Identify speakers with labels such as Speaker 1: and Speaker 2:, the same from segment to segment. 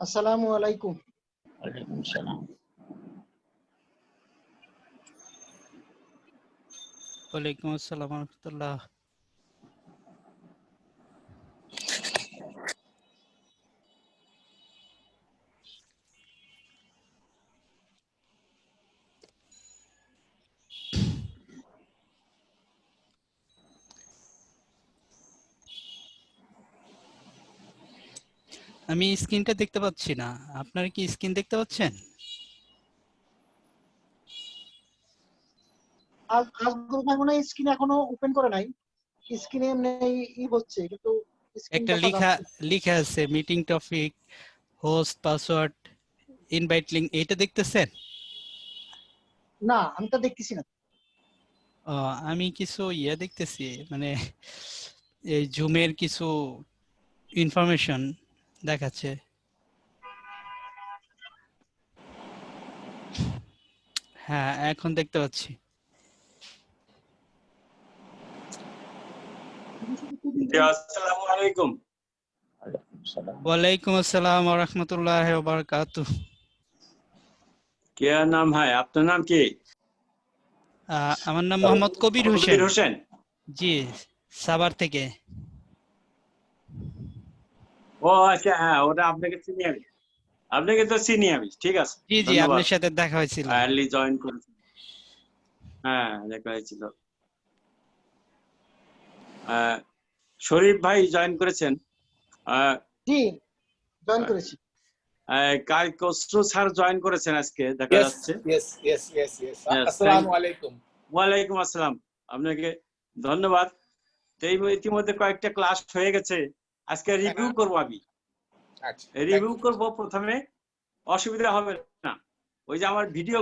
Speaker 1: আসসালামু আলাইকুম।
Speaker 2: ওয়ালাইকুম আসসালাম।
Speaker 3: ওয়ালাইকুম আসসালাম ওয়া রাহমাতুল্লাহ। আমি স্ক্রিনটা দেখতে পাচ্ছি না, আপনারা কি স্ক্রিন দেখতে পাচ্ছেন?
Speaker 1: আজগুল ভাই মনে হয় স্ক্রিন এখনো ওপেন করে নাই, স্ক্রিনে এমনি হচ্ছে কিন্তু স্ক্রিন
Speaker 3: একটা
Speaker 1: দেখা যাচ্ছে
Speaker 3: লিখা আছে meeting topic, host, password, invite link, এইটা দেখতেছেন?
Speaker 1: না, আমি তো দেখতেছি না।
Speaker 3: আমি কিছু দেখতেছি, মানে এই জুমের কিছু ইনফরমেশন দেখাচ্ছে। হ্যাঁ, এখন দেখতে পাচ্ছি।
Speaker 4: আসসালামু আলাইকুম।
Speaker 3: ওয়ালাইকুম আসসালাম ওয়া রাহমাতুল্লাহি ওয়া বারাকাতুহু।
Speaker 4: क्या नाम है? आपका नाम কি?
Speaker 3: আমার নাম মোহাম্মদ কবির হোসেন।
Speaker 4: কবির হোসেন।
Speaker 3: জি, সাভার থেকে।
Speaker 4: ও আচ্ছা, হ্যাঁ, ওটা আপনাকে চিনি আমি। আপনাকে তো চিনি আমি, ঠিক আছে।
Speaker 3: জি জি,
Speaker 4: ধন্যবাদ।
Speaker 3: আপনার সাথে দেখা হয়েছিল।
Speaker 4: আর্লি জয়েন করেছি। হ্যাঁ, দেখা হয়েছিল। শরীফ ভাই জয়েন করেছেন।
Speaker 1: জি, জয়েন করেছি।
Speaker 4: কসরু স্যার জয়েন করেছেন আজকে, দেখা যাচ্ছে।
Speaker 5: আসসালামু আলাইকুম।
Speaker 4: ওয়ালাইকুম আসসালাম। আপনাকে ধন্যবাদ। তো ইতিমধ্যে কয়েকটা ক্লাস হয়ে গেছে, আজকে রিভিউ করবো আমি।
Speaker 5: আচ্ছা,
Speaker 4: রিভিউ করব। প্রথমে অসুবিধা হবে না, ওই যে আমার ভিডিও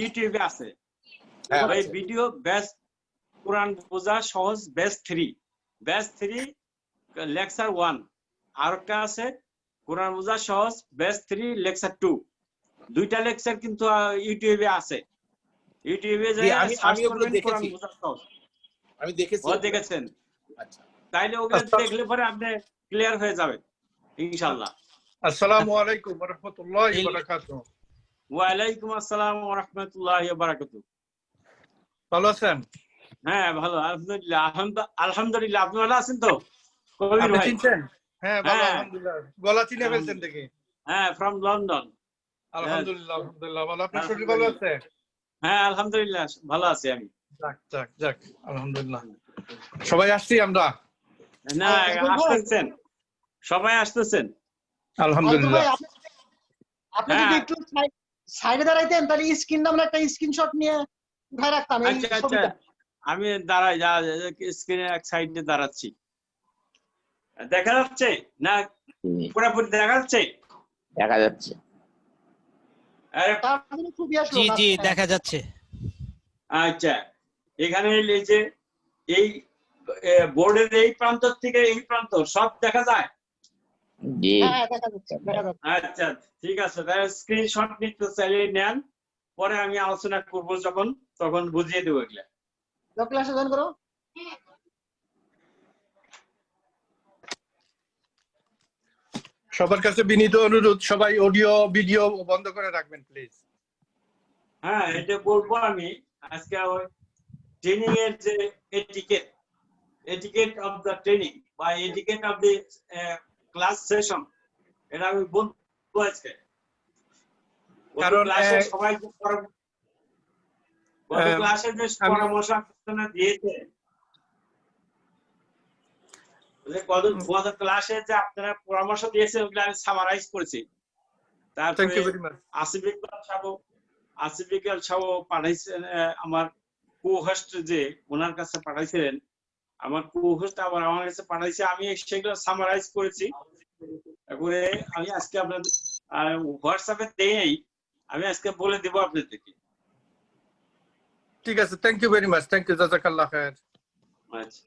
Speaker 4: ইউটিউবে আছে, ওই ভিডিও বেস্ট কোরআন বোঝা সহজ ব্যাচ 3 লেকচার 1, আর একটা আছে কোরআন বোঝা সহজ ব্যাচ 3 লেকচার 2। দুইটা লেকচার কিন্তু ইউটিউবে আছে। ইউটিউবে যে সার্চ করবেন কোরআন বোঝা সহজ।
Speaker 5: আমি দেখেছি।
Speaker 4: ও দেখেছেন?
Speaker 5: আচ্ছা,
Speaker 4: তাইলে ওগুলো দেখলে পরে আপনি ক্লিয়ার হয়ে যাবেন ইনশাআল্লাহ।
Speaker 6: আসসালামু আলাইকুম ওয়া রাহমাতুল্লাহি ওয়া বারাকাতুহু।
Speaker 4: ওয়ালাইকুম আসসালাম ওয়া রাহমাতুল্লাহি ওয়া বারাকাতুহু।
Speaker 6: ভালো আছেন?
Speaker 4: হ্যাঁ, ভালো, আলহামদুলিল্লাহ। আলহামদুলিল্লাহ। আপনি ভালো আছেন তো কবির
Speaker 6: আপনি
Speaker 4: ভাই?
Speaker 6: চিনছেন? হ্যাঁ, ভালো, আলহামদুলিল্লাহ। গলা চিনে ফেলছেন দেখি।
Speaker 4: হ্যাঁ, ফ্রম লন্ডন।
Speaker 6: আলহামদুলিল্লাহ, আলহামদুলিল্লাহ। ভালো। আপনার শরীর ভালো আছে?
Speaker 4: হ্যাঁ, আলহামদুলিল্লাহ, ভালো আছি আমি।
Speaker 6: যাক, আলহামদুলিল্লাহ। সবাই আসছি আমরা?
Speaker 4: না, আসতেছেন, সবাই আসতেছেন।
Speaker 6: আলহামদুলিল্লাহ।
Speaker 1: আপনি যদি একটু সাইডে দাঁড়াইতেন তাহলে স্ক্রিনটা আমরা একটা স্ক্রিনশট নিয়ে উঠায় রাখতাম এই ছবিটা।
Speaker 4: আমি দাঁড়াই, স্ক্রিনে এক সাইডে দাঁড়াচ্ছি। দেখা যাচ্ছে না? পুরোপুরি দেখা যাচ্ছে?
Speaker 2: দেখা যাচ্ছে।
Speaker 3: জি জি, দেখা যাচ্ছে।
Speaker 4: আচ্ছা, এখানে এই যে এই বোর্ডের এই প্রান্ত থেকে এই প্রান্ত সব দেখা যায়?
Speaker 2: জি,
Speaker 4: আচ্ছা, ঠিক আছে। তাহলে স্ক্রিনশট নিতে চাইলে নেন, পরে আমি আলোচনা করব যখন, তখন বুঝিয়ে দেবো এগুলা।
Speaker 1: ক্লাসে জয়েন করো।
Speaker 6: সবার কাছে বিনীত অনুরোধ, সবাই অডিও ভিডিও বন্ধ করে রাখবেন প্লিজ।
Speaker 4: হ্যাঁ, এটা বলবো আমি আজকে। ট্রেনিং এর যে এটিকেট অফ দ্য ট্রেনিং বা etiquette of the class session, এটা আমি বলবো আজকে।
Speaker 6: কারণ
Speaker 4: সবাই ক্লাসে যে পরামর্শ আপনারা দিয়েছে, ক্লাসে যে আপনারা পরামর্শ দিয়েছেন ওগুলো আমি সামারাইজ করেছি। তারপরে আসিফ ইকবাল সাহেব পাঠাইছেন, আমার কো-হোস্ট যে ওনার কাছে পাঠাইছিলেন, আমার কো-হোস্ট আবার আমার কাছে পাঠাইছে, আমি সেগুলো সামারাইজ করেছি। তারপরে আমি আজকে আপনাদের হোয়াটসঅ্যাপে দেই, আমি আজকে বলে দেব আপনাদেরকে।
Speaker 6: ঠিক আছে, thank you very much. Thank you, জাযাকাল্লাহ খায়ের।
Speaker 4: আচ্ছা,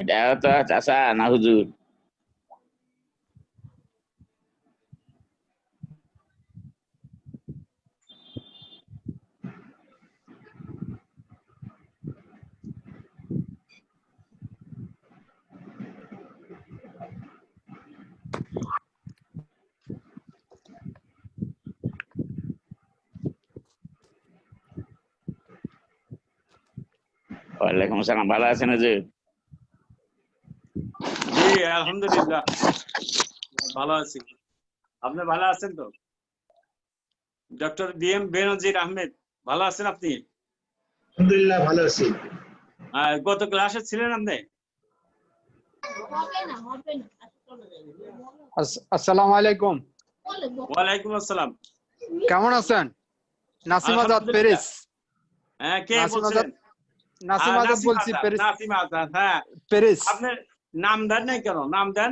Speaker 2: এটা তো চাচা না হুজুর? ওয়ালাইকুম আসসালাম, ভালো আছেন হুজুর?
Speaker 4: জি আলহামদুলিল্লাহ ভালো আছি। আপনি ভালো আছেন তো? ডক্টর BM বেনজির আহমেদ, ভালো আছেন আপনি?
Speaker 7: আলহামদুলিল্লাহ ভালো আছি।
Speaker 4: গত ক্লাসে ছিলেন আপনি?
Speaker 8: আসসালামু আলাইকুম।
Speaker 4: ওয়ালাইকুম আসসালাম।
Speaker 8: কেমন আছেন? নাসিম আজাদ,
Speaker 4: আলহামদুলিল্লাহ।
Speaker 8: প্যারিস।
Speaker 4: হ্যাঁ, কে
Speaker 8: নাসিম
Speaker 4: বলছেন?
Speaker 8: নাসিম আজাদ বলছি, প্যারিস।
Speaker 4: নাসিম আজাদ, হ্যাঁ।
Speaker 8: প্যারিস।
Speaker 4: আপনার নাম দেন নাই কেন? নাম দেন।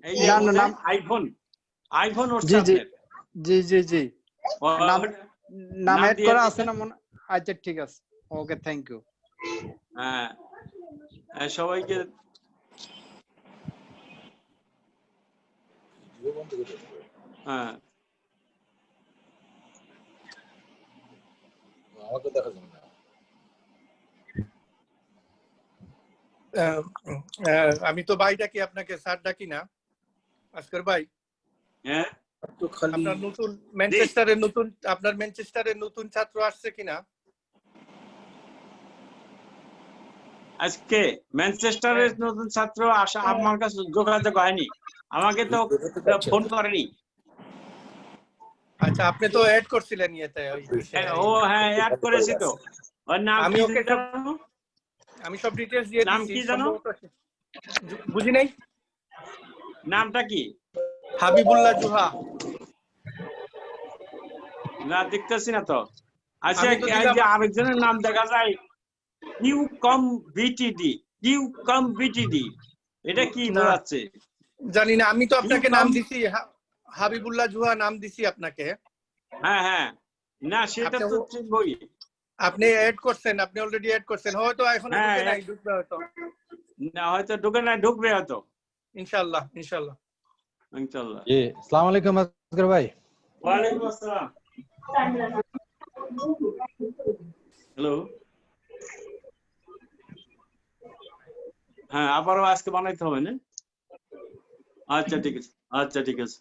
Speaker 4: এই যে
Speaker 8: না, না, নাম
Speaker 4: আইফোন
Speaker 8: জি
Speaker 4: উঠছে
Speaker 8: জি
Speaker 4: আপনার।
Speaker 8: জি জি জি নাম
Speaker 4: নাম
Speaker 8: অ্যাড
Speaker 4: দিয়ে
Speaker 8: করা
Speaker 4: দিন।
Speaker 8: আছে না মনে? আচ্ছা ঠিক আছে, ওকে, থ্যাংক ইউ।
Speaker 4: হ্যাঁ, সবাইকে হ্যাঁ
Speaker 5: আমাকে দেখা যাবে না।
Speaker 6: আমি তো ভাই ডাকি, আপনাকে স্যার ডাকি না। আজকের ভাই,
Speaker 4: হ্যাঁ
Speaker 5: তো খালি
Speaker 6: আপনার ম্যানচেস্টারের নতুন ছাত্র আসছে কিনা?
Speaker 4: আজকে ম্যানচেস্টারের নতুন ছাত্র আসা আমার কাছে যোগাযোগ হয়নি, আমাকে তো ফোন করেনি।
Speaker 6: আচ্ছা, আপনি তো অ্যাড করছিলেন ইয়েতে, ওই
Speaker 4: ও হ্যাঁ, অ্যাড করেছি তো। ওর নাম
Speaker 6: আমি
Speaker 4: কি
Speaker 6: ওকে
Speaker 4: জানো?
Speaker 6: আমি সব ডিটেইলস দিয়ে
Speaker 4: নাম
Speaker 6: দিয়েছি।
Speaker 4: কি জানো?
Speaker 6: বুঝি নাই।
Speaker 4: নামটা কি?
Speaker 6: হাবিবুল্লাহ জুহা।
Speaker 4: না, দেখতেছি না তো। আচ্ছা,
Speaker 6: আমি তো
Speaker 4: এই
Speaker 6: দিলাম।
Speaker 4: যে আরেকজনের নাম দেখা যায় কিউ বিটিডি, এটা কি
Speaker 6: না,
Speaker 4: বোঝাচ্ছে?
Speaker 6: জানি না। আমি তো আপনাকে নাম
Speaker 4: Newcomb-
Speaker 6: দিছি, হাবিবুল্লাহ জুহা নাম দিছি আপনাকে।
Speaker 4: হ্যাঁ হ্যাঁ, না সেটা তো ঠিক বই।
Speaker 6: আপনি অ্যাড করছেন, আপনি অলরেডি অ্যাড করছেন, হয়তো এখনো
Speaker 4: হ্যাঁ,
Speaker 6: ঢুকে নাই, ঢুকবে হয়তো।
Speaker 4: না হয়তো ঢুকে না, ঢুকবে হয়তো
Speaker 6: ইনশাআল্লাহ ইনশাআল্লাহ।
Speaker 4: ইনশাআল্লাহ।
Speaker 9: জি, আসসালামু আলাইকুম আসগর ভাই।
Speaker 4: ওয়ালাইকুম আসসালাম। হ্যালো, হ্যাঁ, আবারও আজকে বানাইতে হবে না? আচ্ছা ঠিক আছে, আচ্ছা ঠিক আছে।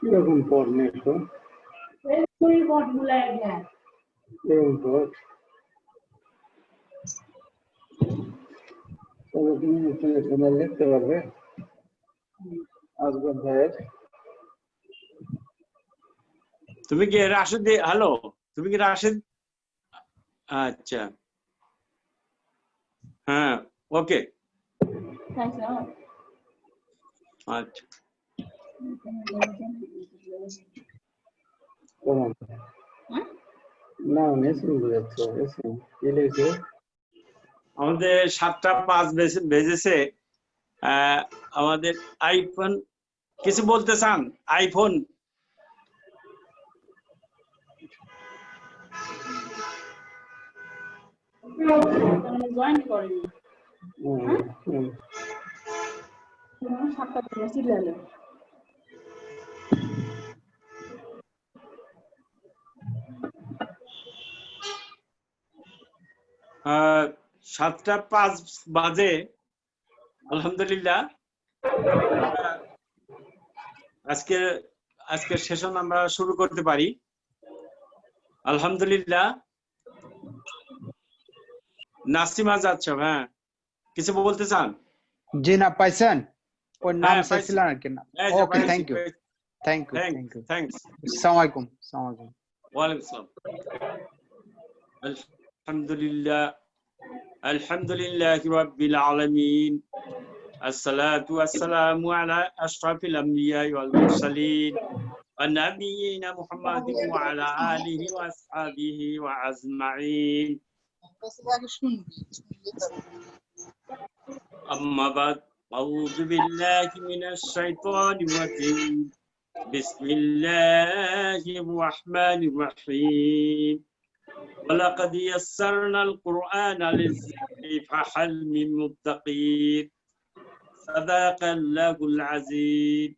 Speaker 7: কিরকম পট নেই তো, কিরকম পট তুমি লিখতে পারবে আসগর ভাইয়ের?
Speaker 4: তুমি কি রাশেদ? হ্যালো, তুমি কি রাশেদ? আচ্ছা, হ্যাঁ, ওকে, আচ্ছা।
Speaker 7: না মেসেজ বুঝাচ্ছে, কি লিখছে?
Speaker 4: আমাদের 7:05 বেজেছে। আমাদের আইফোন কিছু বলতে চান? আইফোন
Speaker 10: জয়েন করেনি।
Speaker 4: আহ 7:05 বাজে। আলহামদুলিল্লাহ, আজকের সেশন আমরা শুরু করতে পারি। আলহামদুলিল্লাহ। নাসিম আজাদ সাহেব, হ্যাঁ, কিছু বলতে চান?
Speaker 8: জি না, পাইছেন? ওর নাম
Speaker 4: হ্যাঁ, পাইছি।
Speaker 8: চাইছিলেন আর কি না?
Speaker 4: এই যে
Speaker 8: ওকে,
Speaker 4: পাইছি,
Speaker 8: থ্যাংক ইউ
Speaker 4: পাইছি।
Speaker 8: Thank you
Speaker 4: Thanks,
Speaker 8: thank you.
Speaker 4: thanks.
Speaker 8: আসসালামু আলাইকুম। আসসালামু আলাইকুম।
Speaker 4: ওয়ালাইকুম আসসালাম। আলহামদুলিল্লাহ, আলহামদুলিল্লাহি রাব্বিল আলামিন। আসসালাতু ওয়াসসালামু আলা আশরাফিল আমবিয়া ওয়াল মুরসালিন ওয়া নাবিয়িনা মুহাম্মাদিন ওয়া আলা আলিহি ওয়া আসহাবিহি ওয়া আজমাইন। أما بعد، أعوذ بالله من الشيطان الرجيم. بسم الله الرحمن الرحيم. ولقد يسرنا القرآن للذكر فهل من مدكر. صدق الله العظيم.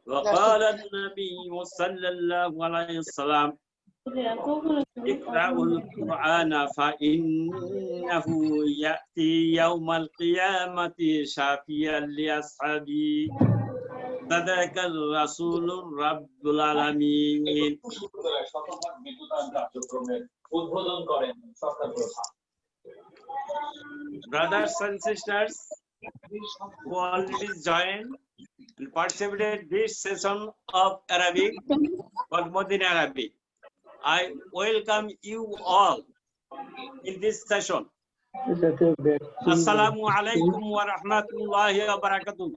Speaker 4: وقال النبي صلى الله عليه وسلم: اقرأوا القرآن فإنه يأتي يوم القيامة شافيا لأصحابه সাদাকার রাসূলুর রাব্বুল আলামিন।
Speaker 5: শতভাগ বিদ্যুতায়ন কার্যক্রমের উদ্বোধন করেন সরকার প্রধান।
Speaker 4: Brothers and sisters who already joined and participated this session of Arabic or Modern Arabic, I welcome you all in this session. Assalamu alaikum wa rahmatullahi wa barakatuh.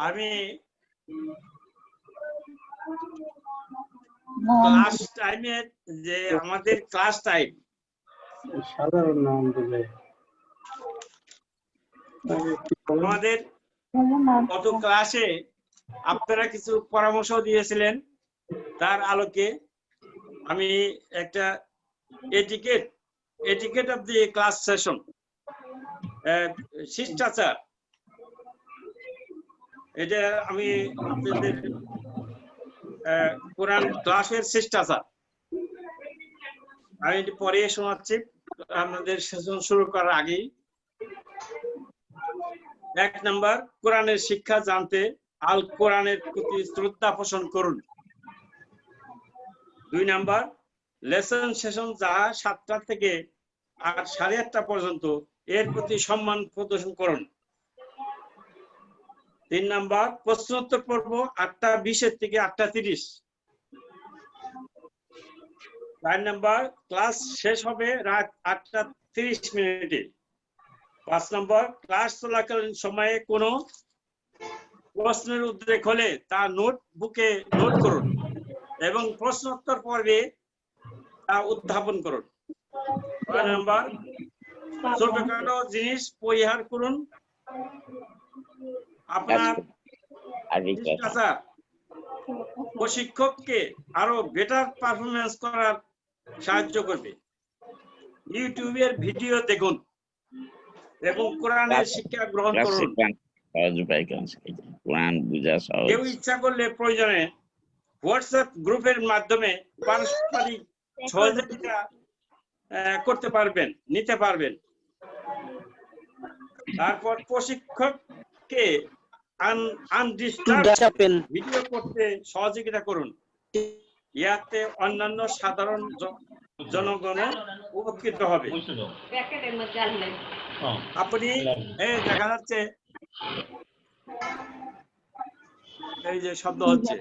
Speaker 4: আমি ক্লাস টাইমে যে আমাদের ক্লাস টাইম
Speaker 7: সাধারণ নাম দিলে
Speaker 4: আমাদের গত ক্লাসে আপনারা কিছু পরামর্শ দিয়েছিলেন, তার আলোকে আমি একটা etiquette of the class session, শিষ্টাচার, এটা আমি আপনাদের কোরআন ক্লাসের শিষ্টাচার আমি পরে শোনাচ্ছি আপনাদের সেশন শুরু করার আগেই। 1 নাম্বার, কোরআনের শিক্ষা জানতে আল কোরআনের প্রতি শ্রদ্ধা পোষণ করুন। 2 নাম্বার, লেসন সেশন যা 7টা থেকে 8:30 পর্যন্ত এর প্রতি সম্মান প্রদর্শন করুন। 3 নাম্বার, প্রশ্নোত্তর পর্ব 8:20 থেকে 8:30। 4 নাম্বার, ক্লাস শেষ হবে রাত 8:30। 5 নাম্বার, ক্লাস চলাকালীন সময়ে কোনো প্রশ্নের উদ্রেক হলে তা নোটবুকে নোট করুন এবং প্রশ্নোত্তর পর্বে তা উত্থাপন করুন। 6 নাম্বার, ছোটখাটো জিনিস পরিহার করুন। আপনার শিষ্টাচার প্রশিক্ষককে আরো বেটার পারফরমেন্স করার সাহায্য করবে। ইউটিউবের ভিডিও দেখুন এবং কোরআনের শিক্ষা গ্রহণ করুন। কেউ ইচ্ছা করলে প্রয়োজনে হোয়াটসঅ্যাপ গ্রুপের মাধ্যমে পারস্পরিক সহযোগিতা করতে পারবেন, নিতে পারবেন। তারপর প্রশিক্ষককে আনডিস্টার্ব ভিডিও করতে সহযোগিতা করুন। ইয়াতে অন্যান্য সাধারণ জনগণও উপকৃত হবে। আপনি দেখা যাচ্ছে এই যে শব্দ হচ্ছে,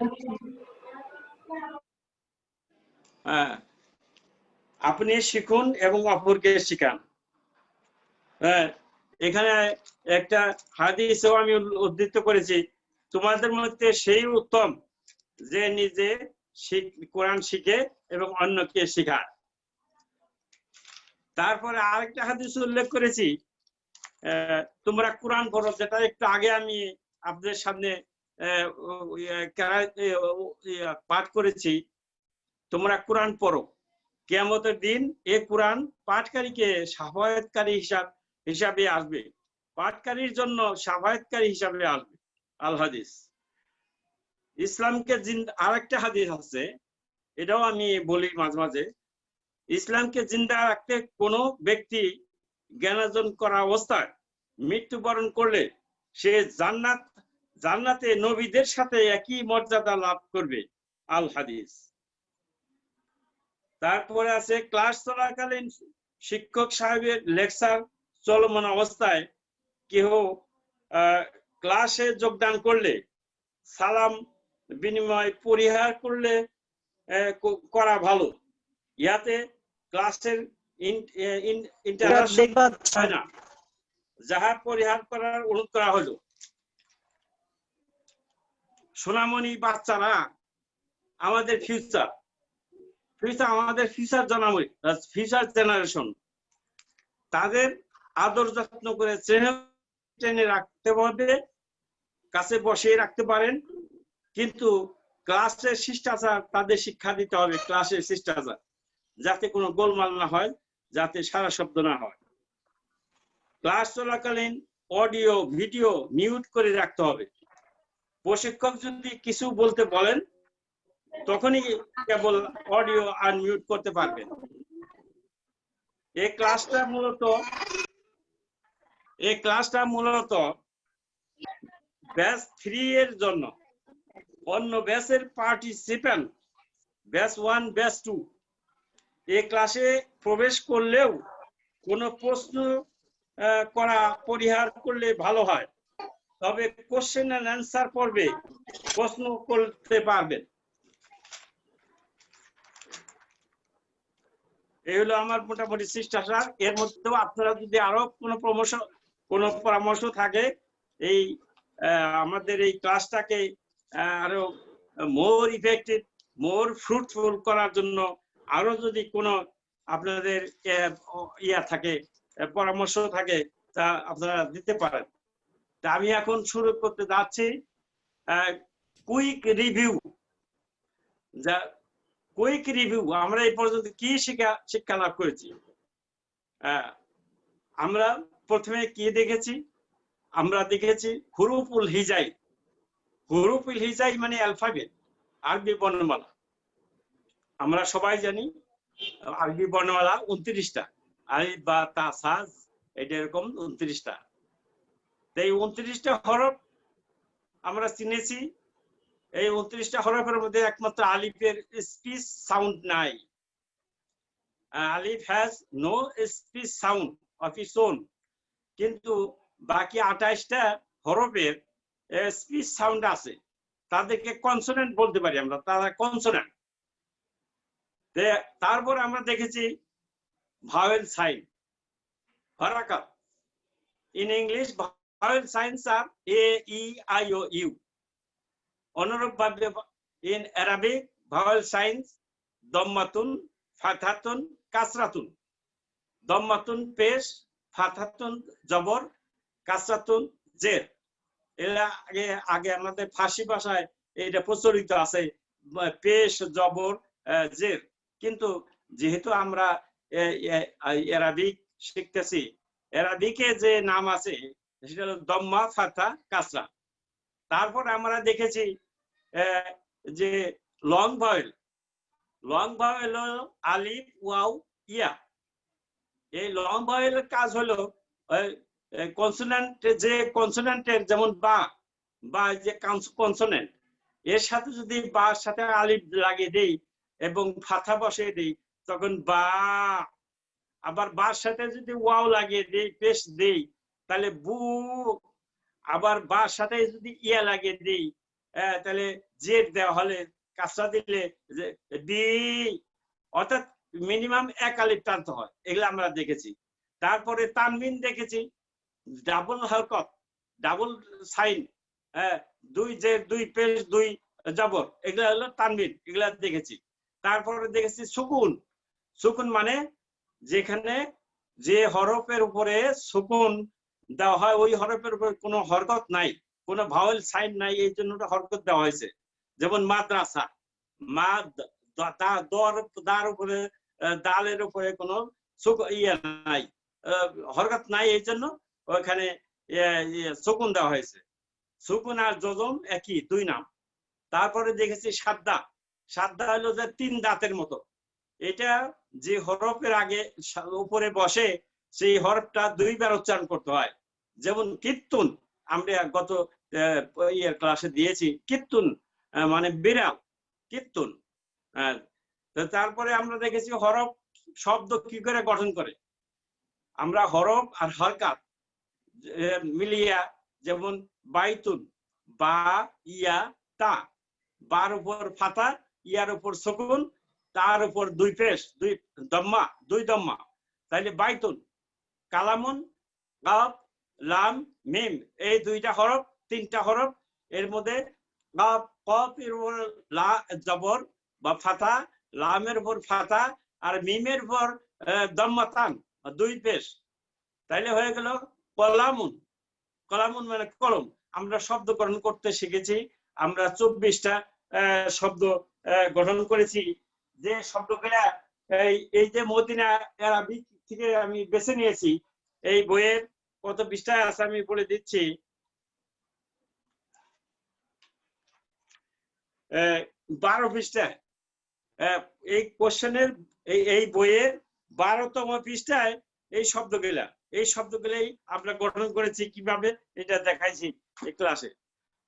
Speaker 4: হ্যাঁ, আপনি শিখুন এবং অপরকে শিখান। হ্যাঁ, এখানে একটা হাদিসও আমি উদ্ধৃত করেছি, তোমাদের মধ্যে সেই উত্তম যে নিজে কোরআন শিখে এবং অন্যকে শেখায়। তারপরে আরেকটা হাদিস উল্লেখ করেছি, তোমরা কোরআন পড়ো, যেটা একটু আগে আমি আপনাদের সামনে পাঠ করেছি। তোমরা কোরআন পড়ো, কিয়ামতের দিন এ কোরআন পাঠকারীকে শাফায়াতকারী হিসাবে আসবে, পাঠকারীর জন্য শাফায়াতকারী হিসাবে আসবে। আল হাদিস। ইসলামকে আরেকটা হাদিস আছে, এটাও আমি বলি মাঝে মাঝে, ইসলামকে জিন্দা রাখতে কোনো ব্যক্তি জ্ঞানার্জন করা অবস্থায় মৃত্যুবরণ করলে সে জান্নাতে নবীদের সাথে একই মর্যাদা লাভ করবে। আল হাদিস। তারপরে আছে ক্লাস চলাকালীন শিক্ষক সাহেবের লেকচার চলমান অবস্থায় কেউ ক্লাসে যোগদান করলে সালাম বিনিময় পরিহার করলে করা ভালো। ইয়াতে ক্লাসের ইন্টারাকশন হয় না, যাহা পরিহার করার অনুরোধ করা হলো। সোনামণি বাচ্চারা আমাদের ফিউচার, আমাদের ফিউচার জেনারেশন, তাদের আদর যত্ন করে ট্রেনে রাখতে হবে, কাছে বসিয়ে রাখতে পারেন, কিন্তু ক্লাসের শিষ্টাচার তাদের শিক্ষা দিতে হবে। ক্লাসের শিষ্টাচার যাতে কোনো গোলমাল না হয়, যাতে সারা শব্দ না হয়। ক্লাস চলাকালীন অডিও ভিডিও মিউট করে রাখতে হবে। প্রশিক্ষক যদি কিছু বলতে বলেন তখনই কেবল অডিও আনমিউট করতে পারবেন। এই ক্লাসটা মূলত ব্যাচ 3 এর জন্য। অন্য ব্যাচের পার্টিসিপেন্ট ব্যাচ 1 ব্যাচ 2 এই ক্লাসে প্রবেশ করলেও কোনো প্রশ্ন করা পরিহার করলে ভালো হয়, তবে কোশ্চেন এন্ড অ্যান্সার পর্বে প্রশ্ন করতে পারবেন। এই হলো আমার মোটামুটি শিষ্টাচার। এর মধ্যেও আপনারা যদি আরো কোনো পরামর্শ থাকে এই আমাদের এই ক্লাসটাকে আরো মোর ইফেক্টিভ, মোর ফ্রুটফুল করার জন্য আরো যদি কোনো আপনাদের থাকে, পরামর্শ থাকে, তা আপনারা দিতে পারেন। তা আমি এখন শুরু করতে যাচ্ছি কুইক রিভিউ। কুইক রিভিউ, আমরা এই পর্যন্ত কি শিক্ষা লাভ করেছি? আমরা প্রথমে কি দেখেছি? আমরা দেখেছি হুরুফুল হিজাই। হুরুফুল হিজাই মানে অ্যালফাবেট, আরবি বর্ণমালা। আমরা সবাই জানি আরবি বর্ণমালা 29টা, আলিফ বা তা সাজ এটা এরকম 29টা। এই 29টা হরফ আমরা চিনেছি। এই 29টা হরফের মধ্যে একমাত্র আলিফের স্পিচ সাউন্ড নাই। আলিফ has no speech sound of its own, কিন্তু বাকি 28টা হরফের স্পিচ সাউন্ড আছে। তাদেরকে কনসোনেন্ট বলতে পারি আমরা, তারা কনসোনেন্ট। তারপর আমরা দেখেছি ভাওয়েল সাইন, হরকত। In English vowel signs are A, E, I, O, U. অনুরূপভাবে ইন অ্যারাবিক ভাওয়েল সাইন্স দম্মাতুন, ফাতহাতুন, কাসরাতুন। দম্মাতুন পেশ, ফাতহাতুন জবর, কাসরাতুন জের। এরা আগে আমাদের ফার্সি ভাষায় এটা প্রচলিত আছে, পেশ, জবর, জের। কিন্তু যেহেতু আমরা অ্যারাবিক শিখতেছি, অ্যারাবিকে যে নাম আছে সেটা হলো দম্মা, ফাতহা, কাসরা। তারপর আমরা দেখেছি যে লং ভাওয়েল। লং ভাওয়েল হলো আলিফ, ওয়াও, ইয়া। এই লং ভাওয়েলের কাজ হলো কনসোনেন্ট, যে কনসোনেন্টের যেমন বা যে কনসোনেন্ট, এর সাথে যদি বা সাথে আলিফ লাগিয়ে দেই এবং ফাথা বসিয়ে দেই তখন বা। আবার বার সাথে যদি ওয়াও লাগিয়ে দেই, পেশ দেই, তাহলে বু। আবার বার সাথে যদি ইয়া লাগিয়ে দেই তাহলে জেড দেওয়া হলে, কাসরা দিলে বি। অর্থাৎ মিনিমাম এক আলিফ টানতে হয়। এগুলো আমরা দেখেছি। তারপরে তানবিন দেখেছি, ডাবল হরকত, ডাবল সাইন, 2 জের, 2 পেশ, 2 জবর, এগুলা হলো তানবিন। এগুলা দেখেছি। তারপরে দেখেছি সুকুন। সুকুন মানে যেখানে যে হরফের উপরে সুকুন দেওয়া হয় ওই হরফের উপরে কোনো হরকত নাই, কোনো ভাওয়েল সাইন নাই, এই জন্য হরকত দেওয়া হয়েছে। যেমন মাদ্রাসা, দার উপরে, দালের উপরে কোনো নাই, হরকত নাই, এই জন্য ওখানে সুকুন দেওয়া হয়েছে। সুকুন আর জজম একই, 2 নাম। তারপরে দেখেছি সাদ্দা। সাদ্দা হলো যে 3 দাঁতের মতো। এটা যে হরফের আগে উপরে বসে সেই হরফটা 2 বার উচ্চারণ করতে হয়। যেমন কীর্তুন, আমরা গত ক্লাসে দিয়েছি, কীর্তুন মানে বিড়াল, কীর্তুন। তারপরে আমরা দেখেছি হরফ শব্দ কি করে গঠন করে। আমরা হরফ আর হরকাত মিলিয়া, যেমন বাইতুন, বা, ইয়া, তা। বার উপর ফাতা, ইয়ার উপর সুকুন, তার উপর 2 পেশ, 2 দম্মা, তাইলে বাইতুন। কালামুন, কাফ, লাম, মিম, এই 2টা হরফ, 3টা হরফ। এর মধ্যে কফ এর উপর জবর বা ফাতা, লামের উপর ফাতা, আর মিমের উপর দম্মাতান, 2 পেশ। তাইলে হয়ে গেল কলামুন। কলামুন মানে কলম। আমরা শব্দকরণ করতে শিখেছি। আমরা 24টা শব্দ গঠন করেছি। যে শব্দগুলা এই যে মদিনা আরবিক থেকে আমি বেছে নিয়েছি, এই বইয়ের কত পৃষ্ঠায় আছে আমি বলে দিচ্ছি। 12 পৃষ্ঠায় এই কোশ্চেনের এই বইয়ের 12তম পৃষ্ঠায় এই শব্দগুলাই আমরা গঠন করেছি কিভাবে এটা দেখাইছি এই ক্লাসে।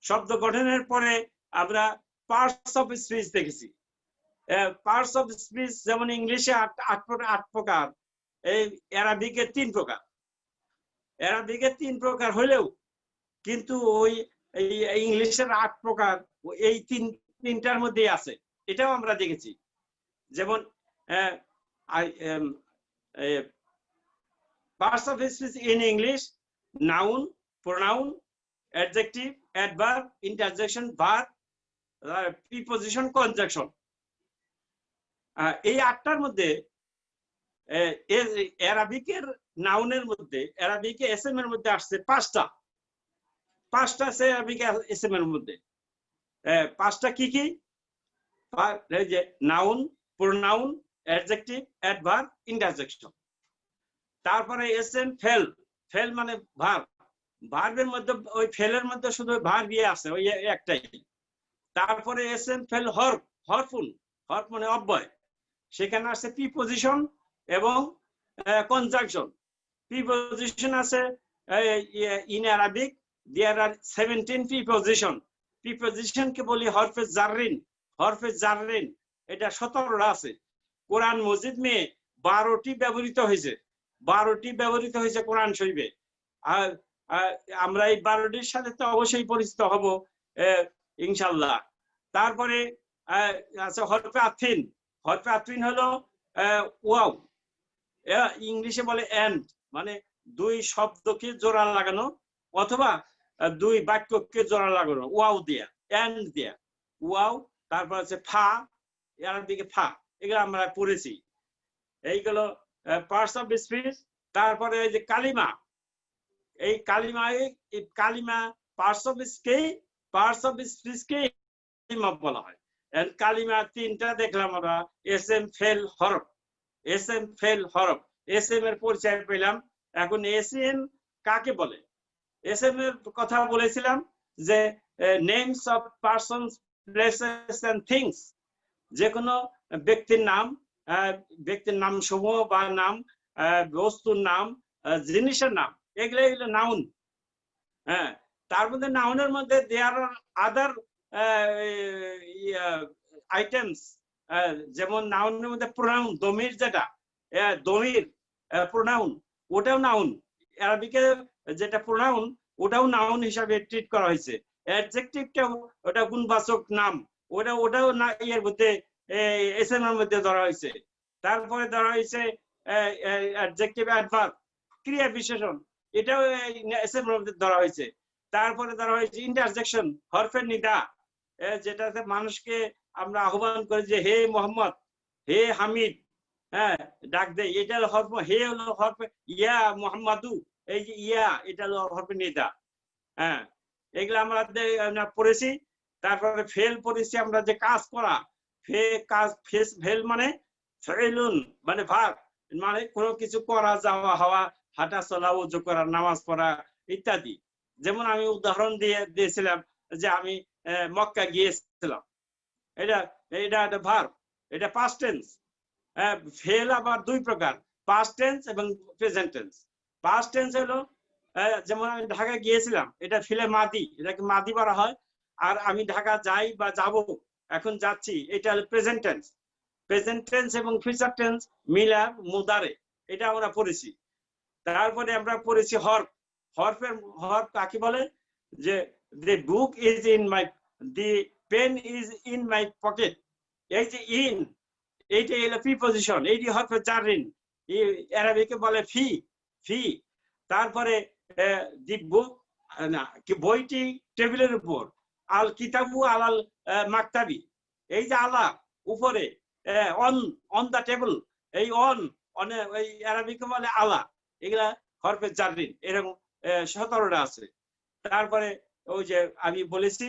Speaker 4: শব্দ গঠনের পরে আমরা পার্টস অফ স্পিচ দেখেছি। পার্টস অফ স্পিচ যেমন ইংলিশে 8 প্রকার, এই অ্যারাবিকে 3 প্রকার। অ্যারাবিকে 3 প্রকার হলেও কিন্তু ওই ইংলিশের 8 প্রকার এই তিনটার মধ্যেই আছে, এটাও আমরা দেখেছি। যেমন parts of speech in English: noun, pronoun, adjective, adverb, interjection, verb, preposition, conjunction। এই 8টার মধ্যে অ্যারাবিকের নাউনের মধ্যে, অ্যারাবিকে এসএম এর মধ্যে আসছে 5টা আছে অ্যারাবিক এসএম এর মধ্যে। 5টা কি কি? এই যে noun, pronoun, adjective, adverb, interjection. তারপরে এসএম ফেল মানে ভার্ব, ভার্বের মধ্যে ওই ফেলের মধ্যে শুধু ভার্বই আছে, ওই একটাই। তারপরে এসএম ফেল হরফ মানে অব্যয়, সেখানে আছে প্রিপজিশন এবং কনজাংশন। প্রিপজিশন আছে in Arabic there are 17 preposition. প্রিপজিশনকে বলি হরফে জাররিন, এটা 17টা আছে। কোরআন মজিদ মে 12টি ব্যবহৃত হয়েছে কোরআন শরীফে। আর আমরা এই 12টির সাথে তো অবশ্যই পরিচিত হব ইনশাআল্লাহ। তারপরে আছে হরফে আতফিন হলো ওয়াও, ইংলিশে বলে এন্ড, মানে 2 শব্দকে জোড়া লাগানো অথবা 2 বাক্যকে জোড়া লাগানো ওয়াও দিয়া, এন্ড দিয়া, ওয়াও। তারপর আছে ফা, আরবিকে ফা, এগুলো আমরা পড়েছি। এইগুলো পার্টস অফ স্পিচ। তারপরে এই যে কালিমা, এই কালিমা পার্টস অফ স্পিচকে কালিমা বলা হয়। কালিমা 3টা দেখলাম আমরা, এসএম ফেল হরফ। এসএম এর পরিচয় পেলাম। এখন এসএম কাকে বলে? এসএম এর কথা বলেছিলাম যে names of persons, places and things. যে কোনো ব্যক্তির নাম সমূহ বা নাম, বস্তুর নাম, জিনিসের নাম, এগুলো নাউন। হ্যাঁ, তার মধ্যে নাউনের মধ্যে দেয়ার আর আদার আইটেমস। যেমন নাউনের মধ্যে প্রোনাউন, দমির, যেটা দমির প্রোনাউন, ওটাও নাউন। আরবিকে যেটা প্রোনাউন ওটাও নাউন হিসাবে ট্রিট করা হয়েছে। অ্যাডজেক্টিভটাও ওটা গুণবাচক নাম, ওটাও না এর মধ্যে এসএম এর মধ্যে ধরা হয়েছে। তারপরে ধরা হয়েছে অ্যাডজেক্টিভ, অ্যাডভার্ব, ক্রিয়া বিশেষণ, এটাও এসএম এর মধ্যে ধরা হয়েছে। তারপরে ধরা হয়েছে ইন্টারজেকশন, হরফের নিদা, যেটাতে মানুষকে আমরা আহ্বান করি যে হে মোহাম্মদ, হে হামিদ, হ্যাঁ ডাক দেয়, এটা হলো হরফ। হে হলো হরফ ইয়া মোহাম্মদু, এই যে ইয়া, এটা হলো হরফের নিদা। হ্যাঁ, এগুলো আমরা পড়েছি। তারপরে ফেল পড়েছি আমরা, যে কাজ করা। ফেল মানে ফেলুন মানে ভার্ব, মানে কোনো কিছু করা, যাওয়া, হওয়া, হাঁটা চলা, ওযু করা, নামাজ পড়া ইত্যাদি। যেমন আমি উদাহরণ দিয়েছিলাম যে আমি মক্কা গিয়েছিলাম, এটা একটা ভার্ব, এটা পাস্ট টেন্স। ফেল আবার 2 প্রকার, পাস্ট টেন্স এবং প্রেজেন্ট টেন্স। পাস্ট টেন্স হলো যেমন আমি ঢাকা গিয়েছিলাম, এটা ফিলে মাদি, এটাকে মাদি বলা হয়। আর আমি ঢাকা যাই বা যাব, এখন যাচ্ছি, এটা হলো প্রেজেন্ট টেন্স। প্রেজেন্ট টেন্স এবং ফিউচার টেন্স মিলা মুদারে, এটা আমরা পড়েছি। তারপরে আমরা পড়েছি হরফ কাকে বলে? যে the book is in my, the pen is in my pocket, এই যে ইন, এইটা হলো প্রিপজিশন, এইটি হরফে জাররিন, আরবিকে বলে ফি। তারপরে দি বুক, না বইটি টেবিলের উপর, আল কিতাবু আলাল মাকতাবি, এই যে আলা উপরে, অন দা টেবিল, এই অন ওই আরবিকে বলে আলা। এগুলা হরফে জাররিন, এরকম 17টা আছে। তারপরে ওই যে আমি বলেছি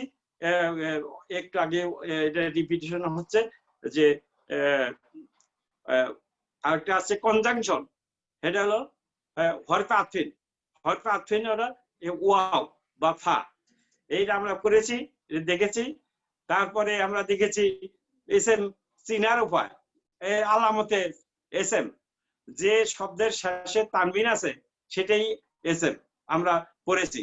Speaker 4: একটু আগে, এটা রিপিটিশন হচ্ছে, যে আরেকটা আছে কনজাংশন, এটা হলো হরফে আতফিন হলো ওয়াও বা ফা। এইটা আমরা করেছি, দেখেছি। তারপরে আমরা দেখেছি এসএম চিনার উপায়, আলামতে এসএম, যে শব্দের শেষে তানবিন আছে সেটাই এসএম আমরা পড়েছি,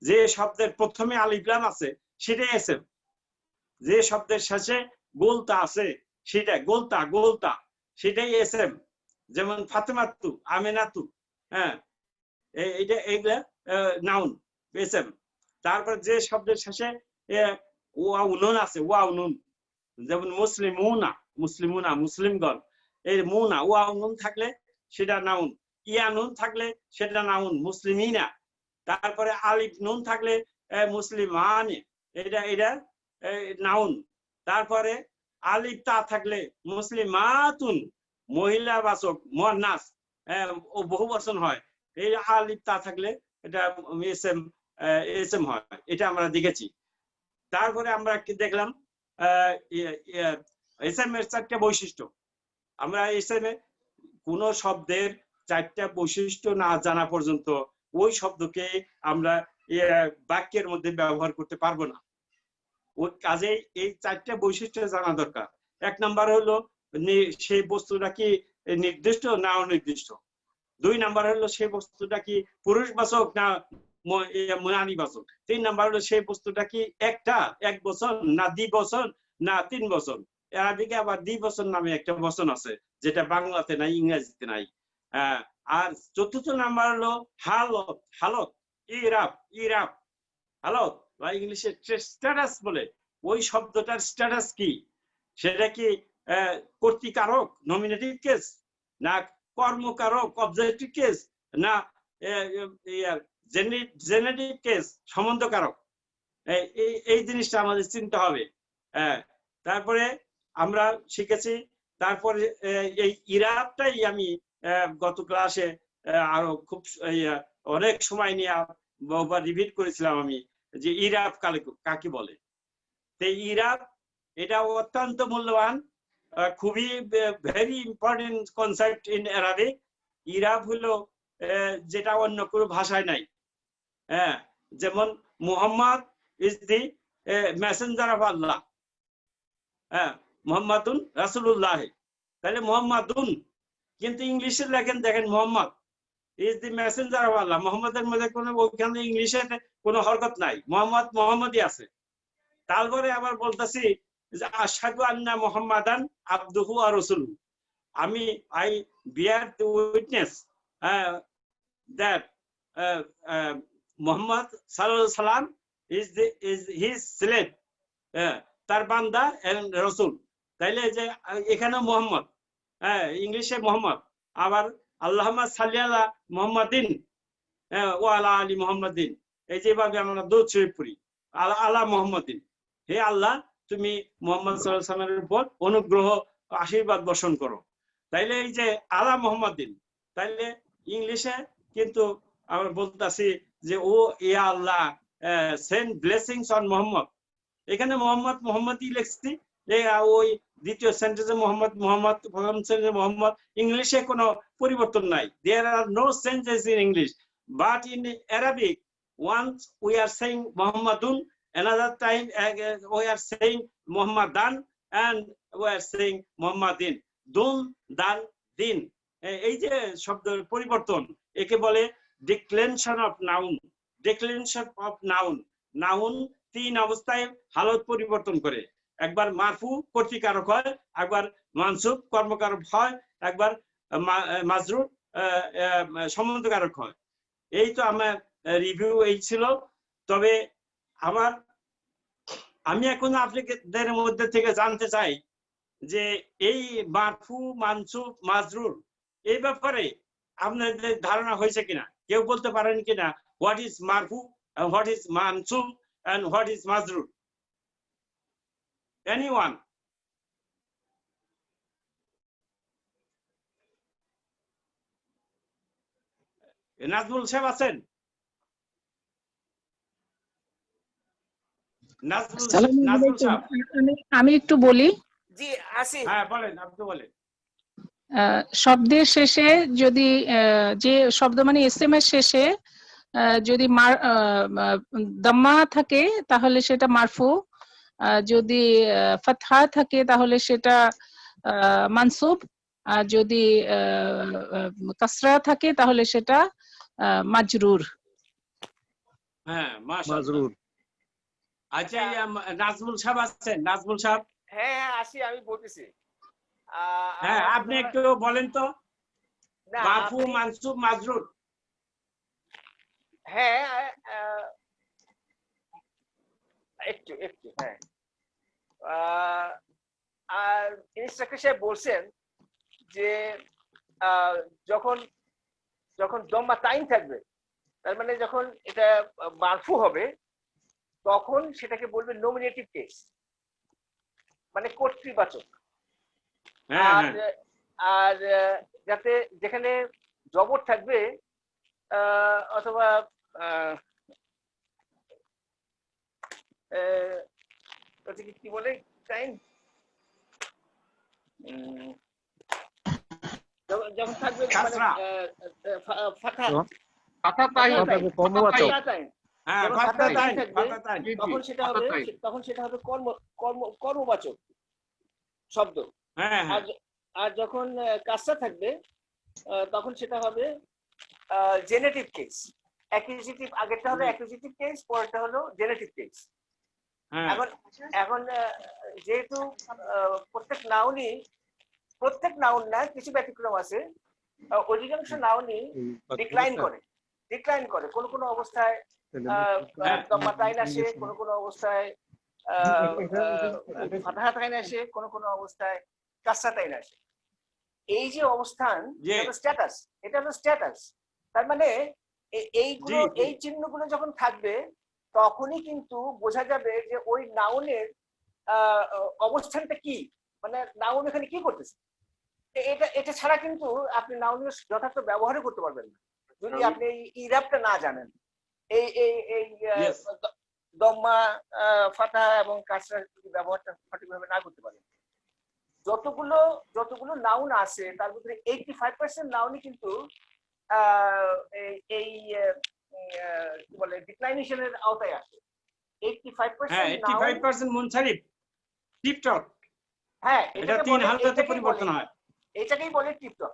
Speaker 4: যে শব্দের প্রথমে আলিফ লাম আছে সেটাই এসএম, যে শব্দের শেষে গোলতা আছে সেটা গোলতা গোলতা সেটাই এসএম, যেমন ফাতেমাতু, আমেনাতু, হ্যাঁ এইটা এইগুলা নাউন এসএম। তারপর যে শব্দের শেষে ওয়াও নুন আছে, ওয়াও নুন, যেমন মুসলিমুনা, মুসলিমুনা মুসলিমগণ, এই মুনা ওয়াও নুন থাকলে সেটা নাউন, ইয়া নুন থাকলে সেটা নাউন মুসলিমিনা। তারপরে আলিফ নুন থাকলে মুসলিমান, এটা এটা নাউন। তারপরে আলিফ তা থাকলে মুসলিমাতুন, মহিলা বাচক মুয়ান্নাস, ও বহুবচন হয়, এই আলিফ তা থাকলে এটা এসএম এসএম হয়, এটা আমরা দেখেছি। তারপরে আমরা কি দেখলাম, এসএম এর 4টা বৈশিষ্ট্য। আমরা এসএম এ কোন শব্দের 4টা বৈশিষ্ট্য না জানা পর্যন্ত ওই শব্দকে আমরা বাক্যের মধ্যে ব্যবহার করতে পারবো না। ওই কাজে এই 4টা বৈশিষ্ট্য জানা দরকার। 1 নাম্বার হলো সেই বস্তুটা কি নির্দিষ্ট না অনির্দিষ্ট। 2 নাম্বার হলো সেই বস্তুটা কি পুরুষবাচক না নারীবাচক। 3 নাম্বার হলো সেই বস্তুটা কি এক বচন না দ্বিবচন না 3 বচন। আরবিতে আবার দ্বিবচন নামে একটা বচন আছে যেটা বাংলাতে নাই, ইংরেজিতে নাই। আর 4র্থ নাম্বার হলো হালত, হালত, ইরাব, ইরাব, হালত বা ইংলিশে স্ট্যাটাস বলে, ওই শব্দটার স্ট্যাটাস কি, সেটা কি কর্তৃকারক নমিনেটিভ কেস না কর্মকারক অবজেক্টিভ কেস না জেনেটিভ কেস সম্বন্ধকারক, এই জিনিসটা আমাদের চিন্তা হবে। তারপরে আমরা শিখেছি, তারপরে এই ইরাবটাই আমি গত ক্লাসে আরো খুব অনেক সময় নিয়ে বহুবার রিপিট করেছিলাম আমি, যে ইরাব কাকে বলে। তো ইরাব এটা অত্যন্ত মূল্যবান, খুবই very important concept in Arabic. ইরাব হলো যেটা অন্য কোনো ভাষায় নাই। যেমন Muhammad is the messenger of Allah, মুহাম্মাদুন রাসূলুল্লাহ, তাহলে মুহাম্মাদুন, কিন্তু ইংলিশে লেখেন দেখেন Muhammad is the messenger of Allah, মুহাম্মাদের মধ্যে কোনো ওইখানে ইংলিশে কোনো হরকত নাই, মুহাম্মদ মুহাম্মদই আছে। তারপরে আবার বলতেছি যে আশহাদু আন্না মুহাম্মাদান আবদুহু ওয়া রাসূলুহু, আমি I bear the witness that Muhammad সাল্লাল্লাহু আলাইহি সাল্লাম is his slave, তার বান্দা এন্ড রাসূল। তাইলে যে এখানে মুহাম্মদ, ইংলিশে মুহাম্মদ, আবার আল্লাহুম্মা সাল্লি আলা মুহাম্মাদিন ওয়া আলা আলি মুহাম্মাদিন, এই যেভাবে আমরা দুরূদ শরীফ পড়ি, আলা মুহাম্মাদিন, হে আল্লাহ তুমি মুহাম্মদ সাল্লাল্লাহু আলাইহি সাল্লামের উপর অনুগ্রহ আশীর্বাদ বর্ষণ করো। তাইলে এই যে আলা মুহাম্মাদিন, তাইলে ইংলিশে কিন্তু আমরা বলতাছি যে ও ইয়া আল্লাহ সেন্ড ব্লেসিংস অন মুহাম্মদ, এখানে মুহাম্মদ মুহাম্মদই লিখছি, ওই দ্বিতীয় সেন্টেন্সে মুহাম্মদ মুহাম্মদ, প্রথম সেন্টেন্সে মুহাম্মদ, ইংলিশে কোনো পরিবর্তন নাই। There are no changes in English, but in Arabic once we are saying মুহাম্মাদুন, another time we are saying মুহাম্মাদান, and we are saying মুহাম্মাদিন, দুন দাল দিন। এই যে শব্দের পরিবর্তন, একে বলে declension of noun. Declension of noun, noun 3 অবস্থায় হালত পরিবর্তন করে, একবার মারফু কর্তৃকারক হয়, একবার মানসুব কর্মকারক হয়, একবার মাজরুর সম্বন্ধকারক হয়। এই তো আমার রিভিউ এই ছিল। তবে আমি এখন আপনাদের মধ্যে থেকে জানতে চাই যে এই মারফু মানসুব মাজরুর এই ব্যাপারে আপনাদের ধারণা হয়েছে কিনা, কেউ বলতে পারেন কিনা হোয়াট ইজ মারফু, হোয়াট ইজ মানসুব and what is মাজরুর? Anyone? নাজমুল সাহেব আছেন? নাজমুল সাহেব,
Speaker 10: আমি একটু বলি।
Speaker 4: জি আসি। হ্যাঁ বলেন, আপনি বলেন।
Speaker 10: শব্দের শেষে যদি যে শব্দ মানে এসএম এর শেষে যদি দাম্মা থাকে তাহলে সেটা মারফু, যদি ফাতহা থাকে তাহলে সেটা মানসুব, আর যদি কাসরা থাকে তাহলে সেটা মাজরুর।
Speaker 4: হ্যাঁ মাশাআল্লাহ। আচ্ছা নাজমুল সাহেব আছেন? নাজমুল সাহেব,
Speaker 11: হ্যাঁ আসি, আমি বলতেছি।
Speaker 4: হ্যাঁ আপনি একটু বলেন তো মারফু মানসুব মাজরুর।
Speaker 11: হ্যাঁ একটু হ্যাঁ। আর ইনস্ট্রাক্টর সাহেব বলছেন যে যখন দম্মা টাইম থাকবে, তার মানে যখন এটা মারফু হবে তখন সেটাকে বলবে নমিনেটিভ কেস, মানে কর্তৃবাচক। আর যাতে যেখানে জবর থাকবে অথবা কি বলে টাইম, যখন থাকবে তখন সেটা হবে কর্মবাচক শব্দ। আর যখন কাসরা থাকবে তখন সেটা হবে জেনেটিভ কেস। অ্যাকুজিটিভ, আগেরটা হলো অ্যাকুজিটিভ কেস, পরেরটা হলো জেনেটিভ কেস। এখন যেহেতু প্রত্যেক নাউন না, কিছু ব্যতিক্রম আছে, অধিকাংশ নাউনই ডিক্লাইন করে কোন অবস্থায় দম্মা তাইন আসে, কোন অবস্থায় ফাতহা তাইন আসে, কোন অবস্থায় কাসরা তাইন আসে। এই যে অবস্থান, এটা হলো স্ট্যাটাস। তার মানে এইগুলো, এই চিহ্নগুলো যখন থাকবে তখনই কিন্তু বোঝা যাবে যে ওই নাউনের অবস্থানটা কি, মানে নাউন এখানে কি করতেছে। এটা ছাড়া কিন্তু আপনি নাউনের যথার্থ ব্যবহারও করতে পারবেন না যদি আপনি ইরাবটা না জানেন। এই দম্মা, ফাতহা এবং কাসরার ব্যবহারটা সঠিকভাবে না করতে পারেন। যতগুলো নাউন আছে তার মধ্যে 85% নাউনই কিন্তু এই কি বলে ডিক্লাইনেশনের আওতায় আসে।
Speaker 4: 85% মুনসারিফ টিপটপ।
Speaker 11: হ্যাঁ,
Speaker 4: এটা তিন হালতে পরিবর্তন হয়।
Speaker 11: এটাকেই বলে টিপটপ।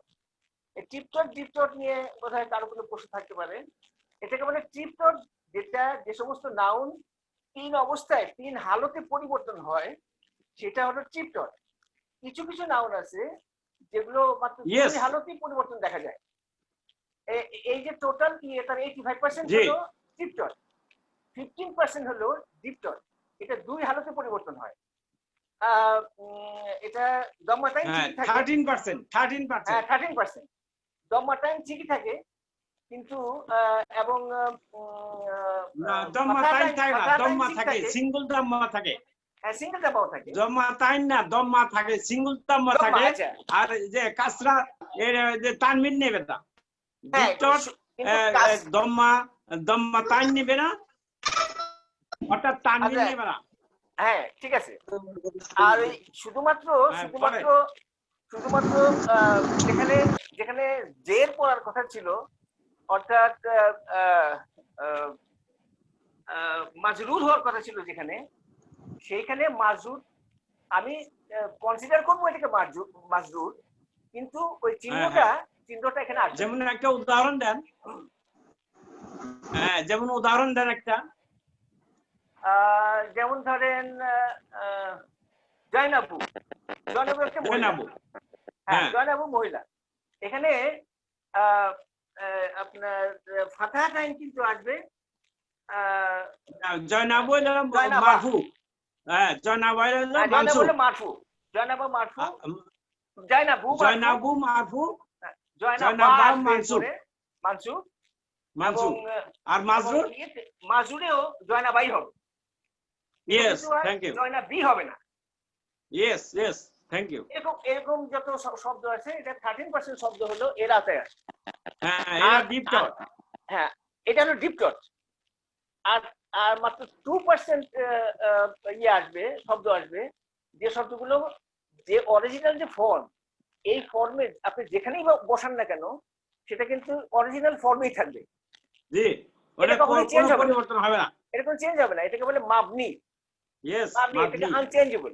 Speaker 11: এই টিপটপ নিয়ে বোধহয় কারো কোনো প্রশ্ন থাকতে পারে। এটাকে বলে টিপটপ, যে সমস্ত নাউন তিন অবস্থায়, তিন হালতে পরিবর্তন হয়, সেটা হলো টিপটপ। কিছু নাউন আছে যেগুলো মাত্র দুই হালতেই পরিবর্তন দেখা যায়। এই যে টোটাল তার 85% হলো টিপটপ, 15% হলো ডিপটপ। এটা দুই হালতে পরিবর্তন হয়। এটা দম্মা টাইম ঠিকই থাকে, 13% দম্মা টাইম ঠিকই থাকে, কিন্তু এবং
Speaker 4: দম্মা টাইম দম্মা থাকে, সিঙ্গেল দম্মা থাকে।
Speaker 11: হ্যাঁ, সিঙ্গেল দম্মাও থাকে।
Speaker 4: দম্মা টাইম না, দম্মা থাকে, সিঙ্গেল দম্মা থাকে। আর যে কাসরা এর যে তানবিন নেবে না, দম্মা টাইম নেবে না, অর্থাৎ তানবিন নেবে না।
Speaker 11: হ্যাঁ, ঠিক আছে। আর ওই শুধুমাত্র যেখানে জের পড়ার কথা ছিল, অর্থাৎ মাজরুর হওয়ার কথা ছিল যেখানে, সেইখানে মাজরুর আমি কনসিডার করবো এটাকে মাজরুর, কিন্তু ওই চিহ্নটা এখানে আসবে।
Speaker 4: যেমন একটা উদাহরণ দেন। যেমন উদাহরণ দেন একটা।
Speaker 11: যেমন ধরেন জয়নাবু একটা মহিলা। হ্যাঁ, জয়নাবু মহিলা। এখানে আপনার ফাতহা টাইম কিন্তু আসবে
Speaker 4: জয়নাবু মারফু। হ্যাঁ, জয়নাবু
Speaker 11: মারফু। জয়নাবু মারফু।
Speaker 4: মানসুব। আর মাজরুর?
Speaker 11: মাজরুরেও জয়নাবাই হবে।
Speaker 4: Yes, thank you.
Speaker 11: জয়নাবি হবে না।
Speaker 4: Yes, thank you.
Speaker 11: এরকম যত শব্দ আছে, এটা 13% শব্দ হলো এর আওতায় আসে।
Speaker 4: হ্যাঁ, এটা ডিপ টট।
Speaker 11: হ্যাঁ, এটা হলো ডিপ টট। আর মাত্র 2% শব্দ আসবে, যে শব্দগুলো যে অরিজিনাল যে ফর্ম, এই ফর্মে আপনি যেখানেই বসান না কেন সেটা কিন্তু অরিজিনাল ফর্মেই থাকবে।
Speaker 4: জি, ওটা কোনো পরিবর্তন হবে না।
Speaker 11: এটা কোনো চেঞ্জ হবে না। এটাকে বলে মাবনি।
Speaker 4: ইয়েস
Speaker 11: মাবনি এটাকে আনচেঞ্জেবল,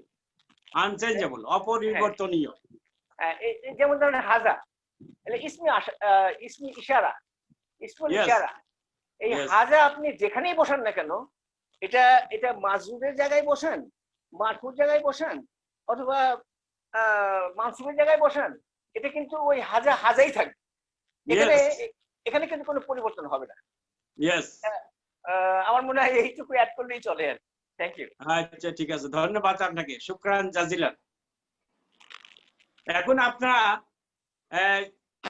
Speaker 4: আনচেঞ্জেবল, অপরিবর্তনীয়।
Speaker 11: যেমন ধরেন হাজা, ইসমি ইশারা, ইসমুল ইশারা। এই হাজা আপনি যেখানেই বসান না কেন, এটা মাজরুরের জায়গায় বসান, মারফুর জায়গায় বসান, অথবা মানসুবের জায়গায় বসান, এটা কিন্তু ওই হাজাই থাকবে। এখানে কিন্তু কোনো পরিবর্তন হবে না। আমার মনে হয় এইটুকু অ্যাড করলেই চলে। আর থ্যাংক ইউ।
Speaker 4: আচ্ছা ঠিক আছে, ধন্যবাদ আপনাকে, শুকরান জাজিলান। এখন আপনারা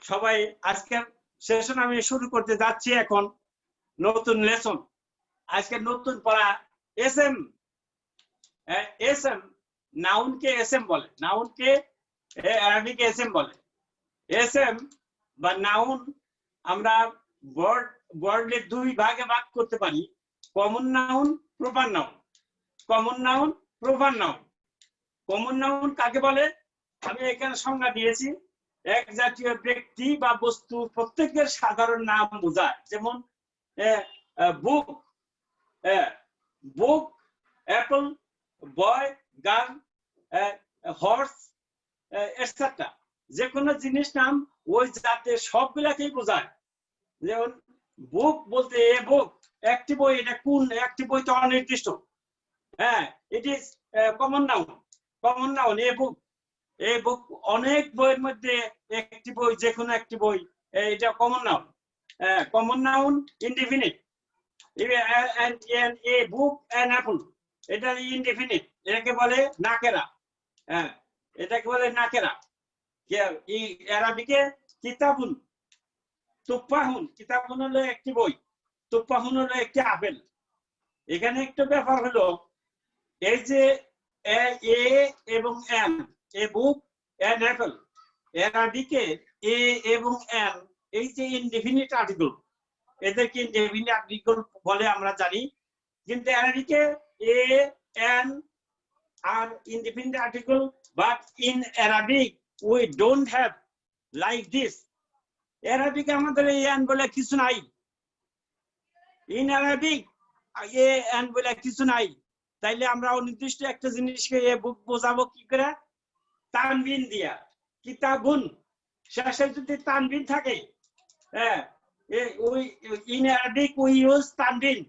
Speaker 4: সবাই আজকের সেশন আমি শুরু করতে যাচ্ছি। এখন নতুন লেসন, আজকে নতুন পড়া এসএম। এসএম নাউনকে এসএম বলে, নাউনকে আরবিকে এসএম বলে। এসএম বা নাউন আমরা ওয়ার্ডে দুই ভাগে ভাগ করতে পারি, common noun, proper noun. Common noun, proper noun. Common noun কাকে বলে আমি এখানে সংজ্ঞা দিয়েছি, এক জাতীয় ব্যক্তি বা বস্তু প্রত্যেকের সাধারণ নাম বোঝায়। যেমন বুক, বুক, অ্যাপল, বয়, গান, হর্স, এটসেট্রা। যে কোনো জিনিস নাম ওই জাতের সবগুলাকেই বোঝায়। যেমন বুক বলতে এ বুক একটি বই, এটা কোন একটি বই তো অনির্দিষ্ট। It is common noun. Common noun a book, এই বুক অনেক বইয়ের মধ্যে একটি বই, যে কোনো একটি বই, এটা common noun. Common noun indefinite, A book an Apple, এটা ইনডিফিনিট, এটাকে বলে নাকেরা। এটাকে বলে নাকেরা। আরবিকে কিতাবুন, তুফাহুন। কিতাবুন হলো একটি বই, তুফাহুন হলো একটি আপেল। এখানে একটা ব্যাপার হলো, এই যে এ এবং an, a book an apple, আরবিকে এ এবং এন, এই যে ইনডিফিনিট আর্টিকেল, এদেরকে ইনডিফিনিট আর্টিকেল বলে আমরা জানি। কিন্তু আরবিকে a an are indefinite article, but in Arabic we don't have like this. Arabic আমাদের এন বলে কিছু নাই। In Arabic এ এন বলে কিছু নাই। তাইলে আমরা অনির্দিষ্ট একটা জিনিসকে এ বুক বোঝাবো কি করে? তানবিন দিয়া। কিতাবুন শেষে যদি তানবিন থাকে, in Arabic we use তানবিন।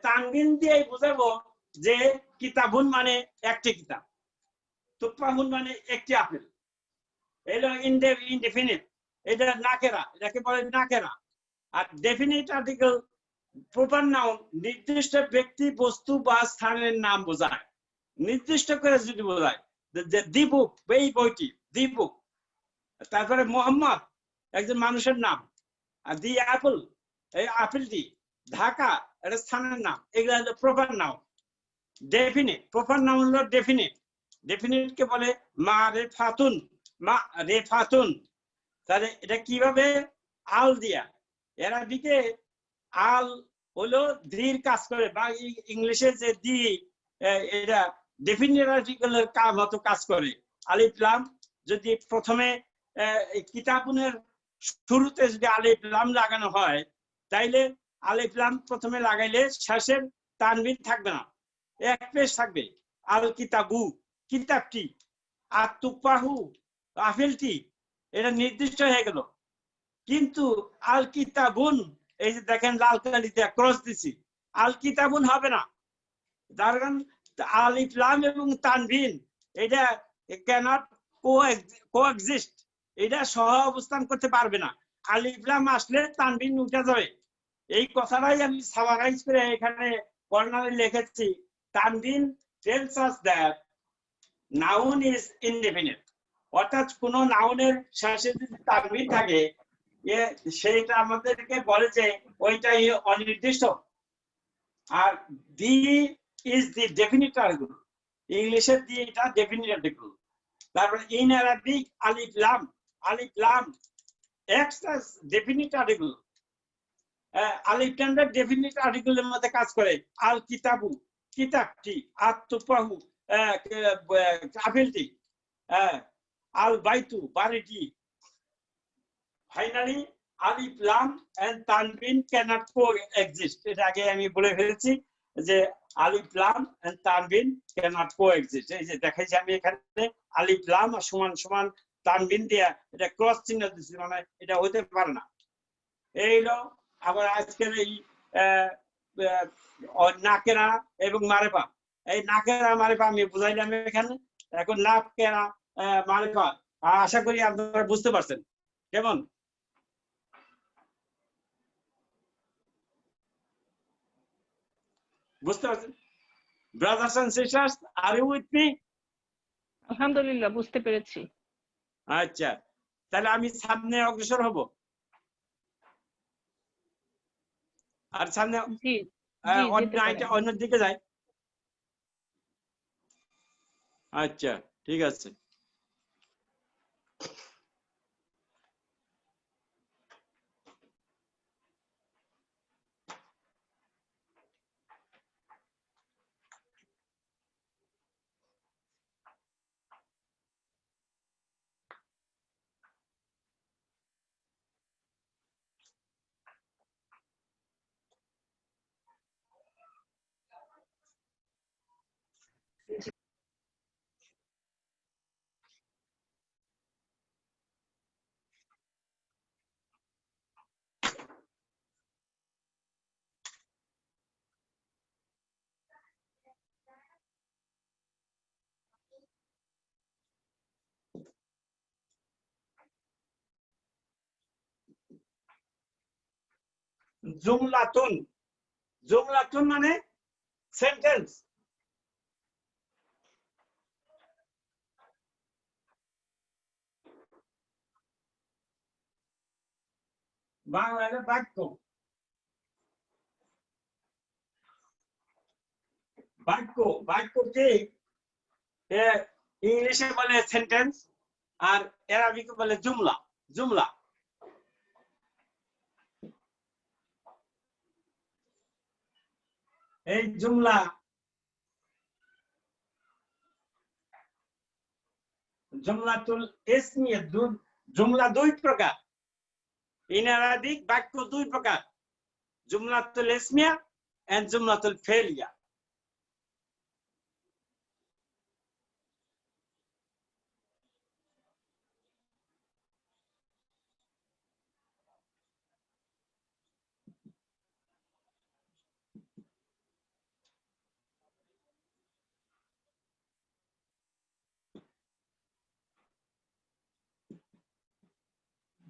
Speaker 4: তানবিন দিয়ে বোঝাবো যে কিতাবুন মানে একটি কিতাব, তুফাহুন মানে একটি আপেল। এটা ইনডেফিনিট, এটা নাকেরা, এটাকে বলে নাকেরা। আর ডেফিনিট আর্টিকেল, প্রপার নাউন, নির্দিষ্ট ব্যক্তি, বস্তু বা স্থানের নাম বোঝায়। নির্দিষ্ট করে যদি বোঝায়, দি বুক, এই বইটি, দি বুক। তারপরে মোহাম্মদ একজন মানুষের নাম, আর দি অ্যাপল, এই আপেলটি। ঢাকা এটা স্থানের নাম। এগুলো হলো proper noun. Definite, proper noun হলো ডেফিনিট। ডেফিনিট কে বলে মা রেফাতুন, মা রেফাতুন। তাহলে এটা কিভাবে? আল দিয়া। আরবিকে আল হলো দির কাজ করে, বা ইংলিশে যে দি, এটা ডেফিনিট আর্টিকেলের মতো কাজ করে। আলিফ লাম যদি প্রথমে কিতাবুনের শুরুতে যদি আলিফ লাম লাগানো হয়, তাইলে আলিফ লাম প্রথমে লাগাইলে শেষের তানবিন থাকবে না, এক পেশ থাকবে। আল কিতাবু, কিতাবটি। আর তুফাহু, আপেলটি, এটা নির্দিষ্ট হয়ে গেল। কিন্তু আল কিতাবুন, এই যে দেখেন লাল কালিতে ক্রস দিছি, আল কিতাবুন হবে না। তার কারণ আলিফ লাম এবং তানবিন এটা ক্যানট কোএক্সিস্ট, এটা সহ অবস্থান করতে পারবে না। আলিফ লাম আসলে তানবিন উঠে যাবে। এই কথাটাই আমি সামারাইজ করে এখানে কর্নারে লিখেছি। তানবিন tells us that noun is indefinite, অর্থাৎ কোন নাউনের শেষে যদি তানবিন থাকে, সেটা আমাদেরকে বলে যে ওইটাই অনির্দিষ্ট। আর দি ইজ দি ডেফিনিট আর্টিকেল, ইংলিশের দি এটা ডেফিনিট আর্টিকেল। তারপরে ইন আরাবিক আলিফ লাম, আলিফ লাম acts as definite article। আলিফ লামটা ডেফিনিট আর্টিকেলের মধ্যে কাজ করে। আল কিতাবু, কিতাবটি। আর তুফাহু, আপেলটি। আল বাইতু, বাড়িটি। ফাইনালি আলিফ লাম এন্ড তানবিন ক্যানট কোএক্সিস্ট, এটা আগে আমি বলে ফেলেছি। যে আলিফ লাম এন্ড তানবিন ক্যানট কোএক্সিস্ট। এই যে দেখাইছি আমি এখানে আলিফ লাম আর সমান সমান তানবিন দিয়া এটা ক্রস চিহ্ন দিছি, মানে এটা হতে পারে না। এই হলো আবার আজকের এই নাকেরা এবং মারেফা। এই নাকেরা মারেফা আমি বুঝাইলাম এখানে। এখন নাকেরা মারেফা আশা করি আপনারা বুঝতে পারছেন কেমন। বুঝতে পারছেন? Brothers and sisters, are you with me?
Speaker 10: আলহামদুলিল্লাহ বুঝতে পেরেছি।
Speaker 4: আচ্ছা, তাহলে আমি সামনে অগ্রসর হব। আর সামনে অন্য দিকে যাই। আচ্ছা ঠিক আছে। জুমলাতুন, জুমলাতুন মানে সেন্টেন্স। বাংলায় বাক্য। বাক্য, বাক্যকে ইংলিশে বলে সেন্টেন্স আর আরবিকে বলে জুমলা। জুমলা এই জুমলা জুমলাতুল ইসমিয়া। জুমলা দুই প্রকার, ইন আরাবিক বাক্য দুই প্রকার, জুমলাতুল ইসমিয়া এন্ড জুমলাতুল ফেলিয়া।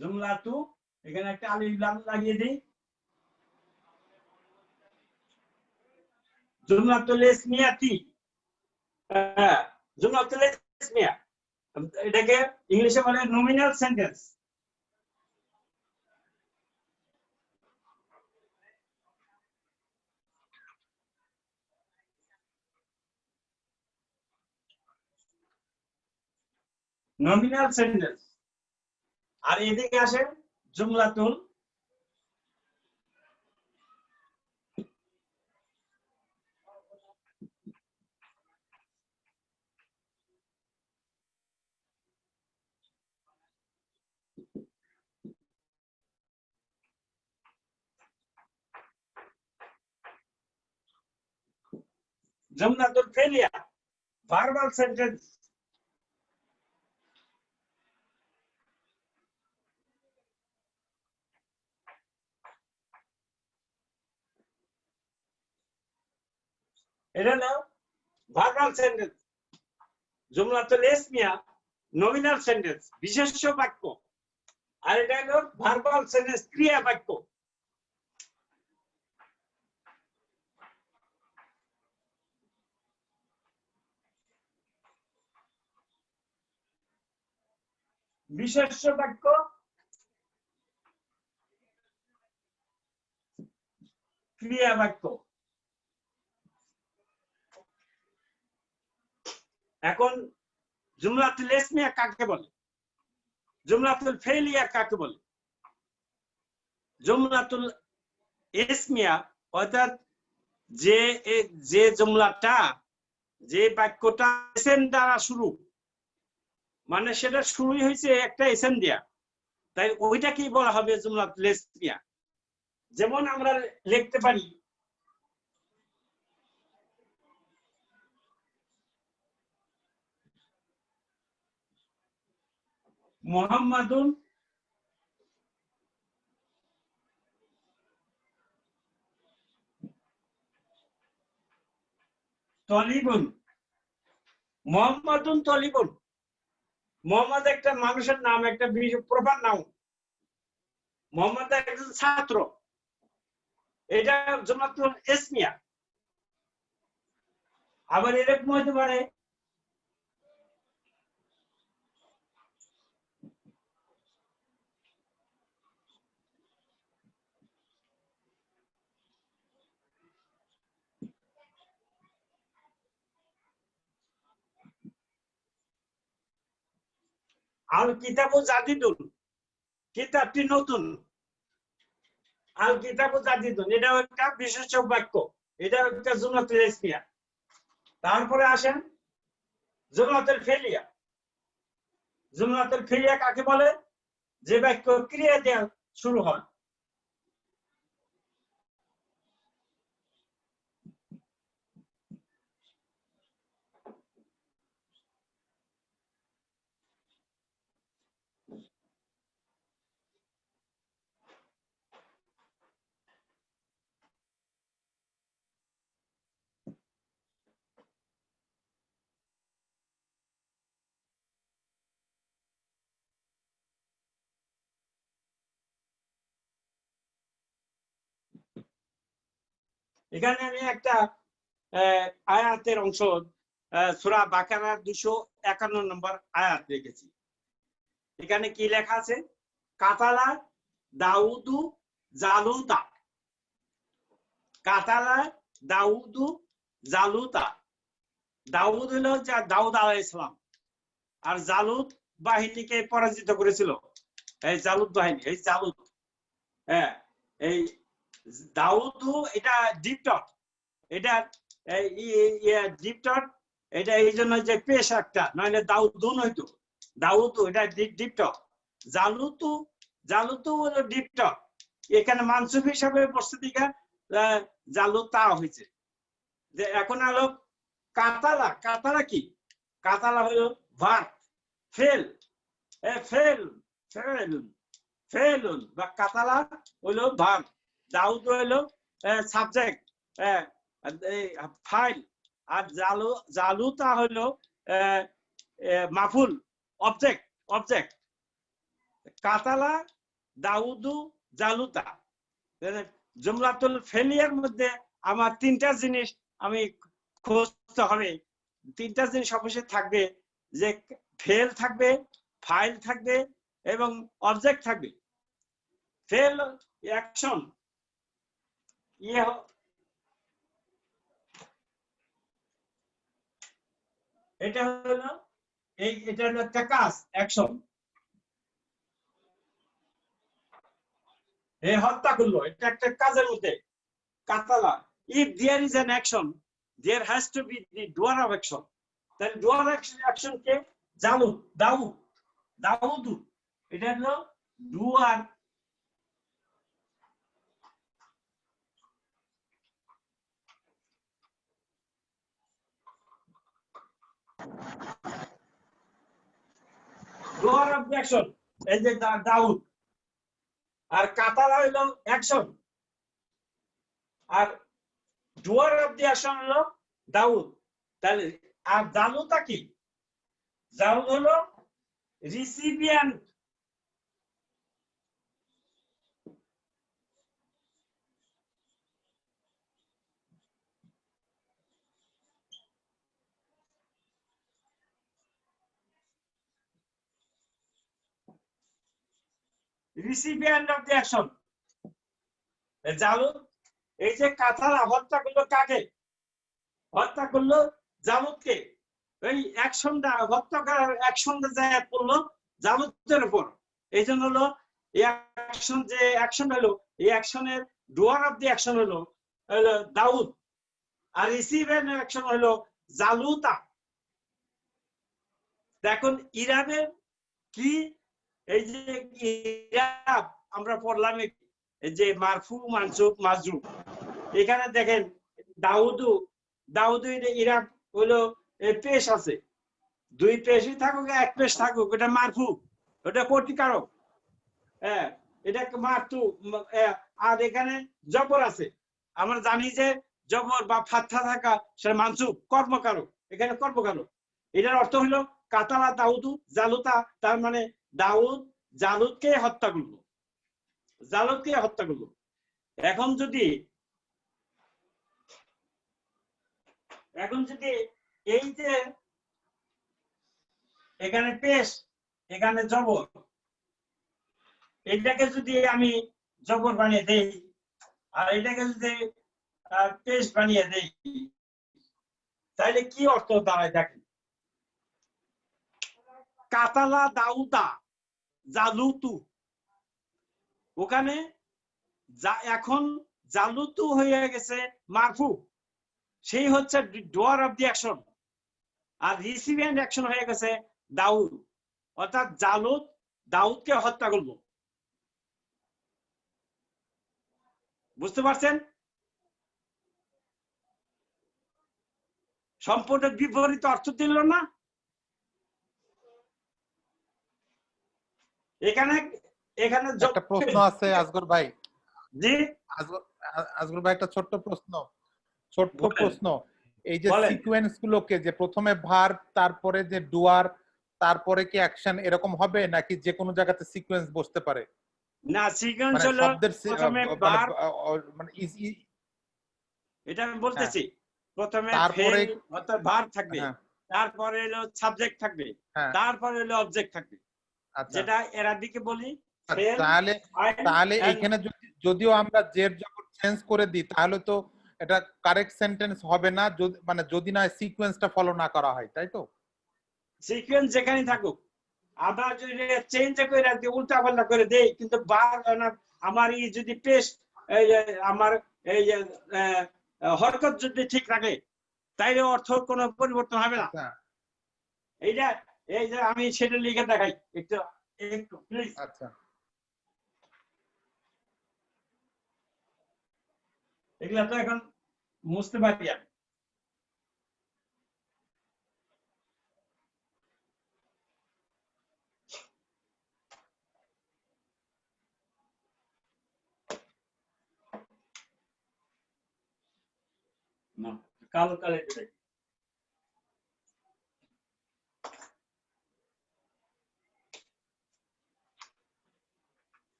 Speaker 4: জুমলাতু, এখানে একটা আলিফ লাম লাগিয়ে দিই। জুমলাতুল ইসমিয়াতি, জুমলাতুল ইসমিয়া এটাকে ইংলিশে বলে নমিনাল সেন্টেন্স। Nominal sentence. আর এদিকে আসে জুমলাতুল জুমলাতুল ফেলিয়া, ভার্বাল সেন্টেন্স। এটা হলো ভার্বাল সেন্টেন্স। জুমলাতুল ইসমিয়া নমিনাল সেন্টেন্স, বিশেষ্য বাক্য। আর এটা হলো ভার্বাল সেন্টেন্স, ক্রিয়া বাক্য। বিশেষ্য বাক্য, ক্রিয়া বাক্য। এখন জুমলাতুল ইসমিয়া কাকে বলে, জুমলাতুল ফেলিয়া কাকে বলে? জুমলাতুল ইসমিয়া অর্থাৎ যে জুমলাটা, যে বাক্যটা এসএম দ্বারা শুরু, মানে সেটা শুরুই হয়েছে একটা এসএম দিয়া, তাই ওইটাকেই বলা হবে জুমলাতুল ইসমিয়া। যেমন আমরা লিখতে পারি মুহাম্মাদুন তলিবুন। মুহাম্মাদুন তলিবুন, মোহাম্মদ একটা মানুষের নাম, একটা প্রপার নাম। মোহাম্মদ একজন ছাত্র, এটা জুমলাতুল ইসমিয়া। আবার এরকম হতে পারে আল কিতাবু জাদিদুন, কিতাবটি নতুন। আল কিতাবু জাদিদুন, এটাও একটা বিশেষক বাক্য, এটা একটা জুমলাতুল ইসমিয়া। তারপরে আসেন জুমলাতুল ফেলিয়া। জুমলাতুল ফেলিয়া কাকে বলে? যে বাক্য ক্রিয়া দিয়ে শুরু হয়। এখানে আমি একটা আয়াতের অংশ, সূরা বাকারার 251 নম্বর আয়াত রেখেছি। এখানে কি লেখা আছে? কাতালা দাউদু জালুতা। কাতালা দাউদু জালুতা। দাউদ হলো দাউদ আলাইহিস সালাম, আর জালুত বাহিনীকে পরাজিত করেছিল। এই জালুত বাহিনী, এই জালুত, হ্যাঁ, এই দাউদু, এটা ডিপটট, এটা ডিপটট, এটা এই জন্য যে পেশ একটা, নইলে দাউদুন হইতো। দাউদু এটা ডিপটট। জালুতু, জালুতু হলো ডিপটট। এখানে মানসুব হিসাবে বসতে দিকে জালুতা হয়েছে। যে এখন হলো কাতালা। কাতালা কি? কাতালা হলো ভার্ব, ফেল, ফেল, ফেলুন, ফেলুন, বা কাতালা হলো ভার্ব। দাউদ হলো সাবজেক্ট, ফাইল, আর জালুতা হলো মাফুল, অবজেক্ট, অবজেক্ট। কাতালা দাউদু জালুতা। জুমলাতুল ফেলিয়ার মধ্যে আমার তিনটা জিনিস আমি খুঁজতে হবে। তিনটা জিনিস অবশ্যই থাকবে, যে ফেল থাকবে, ফাইল থাকবে এবং অবজেক্ট থাকবে। ফেল অ্যাকশন, এটা হলো এটা হলো একটা কাজ, অ্যাকশন। হত্যা করলো, এটা একটা কাজের মধ্যে। কাতালা, if there is an action there has to be the doer of action। তাহলে doer action কে? জালুদ, দাউদ, দাউদু, এটা হলো doer। doer of the action, এই যে দাউদ। আর কাতালা হলো অ্যাকশন, আর ডুয়ার অফ দি অ্যাকশন হলো দাউদ। তাহলে আর জালুতা কি? জালুদ হলো recipient. Recipient of the action. জালুদ, এই যে কাতালা হত্যা করলো কাকে? হত্যা করলো জালুদকে। এই অ্যাকশনটা, হত্যা করার অ্যাকশনটা যায় পড়লো জালুদের উপর। এই জন্য হলো এই অ্যাকশন, যে অ্যাকশন হলো, এই অ্যাকশনের ডুয়ার অফ দি অ্যাকশন হলো দাউদ, আর রিসিপিয়েন্ট অ্যাকশন হলো জালুতা। এখন ইরাবের কি? এই যে ইরাব আমরা পড়লাম, যে মারফু, মানসুব, মাজরুর। এখানে দেখেন দাউদু, দাউদু ইরাব হলো পেশ আছে, দুই পেশই থাকুক, এক পেশ থাকুক, এটা মারফু, ওটা কর্তৃকারক। হ্যাঁ, এটা মাতু। আর এখানে জবর আছে। আমরা জানি যে জবর বা ফাতহা থাকা সেটা মানসুব, কর্মকারক। এখানে কর্মকারক। এটার অর্থ হলো কাতালা দাউদু জালুতা, তার মানে দাউদ জালুতকে হত্যা করলো, জালুতকে হত্যা করলো। এখন যদি এই যে এখানে পেশ, এখানে জবর, এটাকে যদি আমি জবর বানিয়ে দেই আর এটাকে যদি পেশ বানিয়ে দেই, তাহলে কি অর্থ দাঁড়ায় দেখেন। কাতালা দাউদা জালুতু, ওখানে এখন জালুতু হয়ে গেছে মারফু, সেই হচ্ছে ডোয়ার অফ দি অ্যাকশন, আর রিসিভিয়েন্ট অ্যাকশন হয়ে গেছে দাউদ, অর্থাৎ জালুত দাউদকে হত্যা করলো। বুঝতে পারছেন? সম্পূর্ণ বিপরীত অর্থ দিল না? এখানে
Speaker 6: একটা প্রশ্ন আছে আসগর ভাই।
Speaker 4: জি
Speaker 6: আসগর ভাই, একটা ছোট্ট প্রশ্ন। এই যে সিকোয়েন্স গুলোকে, যে প্রথমে ভার, তারপরে যে ডুয়ার, তারপরে কি অ্যাকশন, এরকম হবে নাকি যে কোনো জায়গাতে সিকোয়েন্স বসতে পারে?
Speaker 4: না, সিকোয়েন্স হলো প্রথমে ভার,
Speaker 6: মানে
Speaker 4: এটা আমি বলতেছি। প্রথমে
Speaker 6: তারপরে
Speaker 4: অর্থাৎ ভার থাকবে, তারপরে হলো সাবজেক্ট থাকবে, তারপরে হলো অবজেক্ট থাকবে, যেটা অ্যারাবিকে বলি।
Speaker 6: তাহলে এখানে যদিও আমরা জের যখন চেঞ্জ করে দিই, তাহলে তো এটা কারেক্ট সেন্টেন্স হবে না, মানে যদি না সিকোয়েন্সটা ফলো না করা হয়, তাই তো?
Speaker 4: সিকোয়েন্স যেখানে থাকুক, আমরা যদি চেঞ্জ করে দিই, উল্টা পাল্টা করে দেই, কিন্তু আমার এই যদি পেশ, আমার এই হরকত যদি ঠিক রাখে, তাইলে অর্থ কোনো পরিবর্তন হবে না। এইটা এই যে আমি সেটা লিখে দেখাই একটু প্লিজ।
Speaker 6: আচ্ছা,
Speaker 4: এগুলা তো এখন মুছতে পারি আমি। না, কালো কালে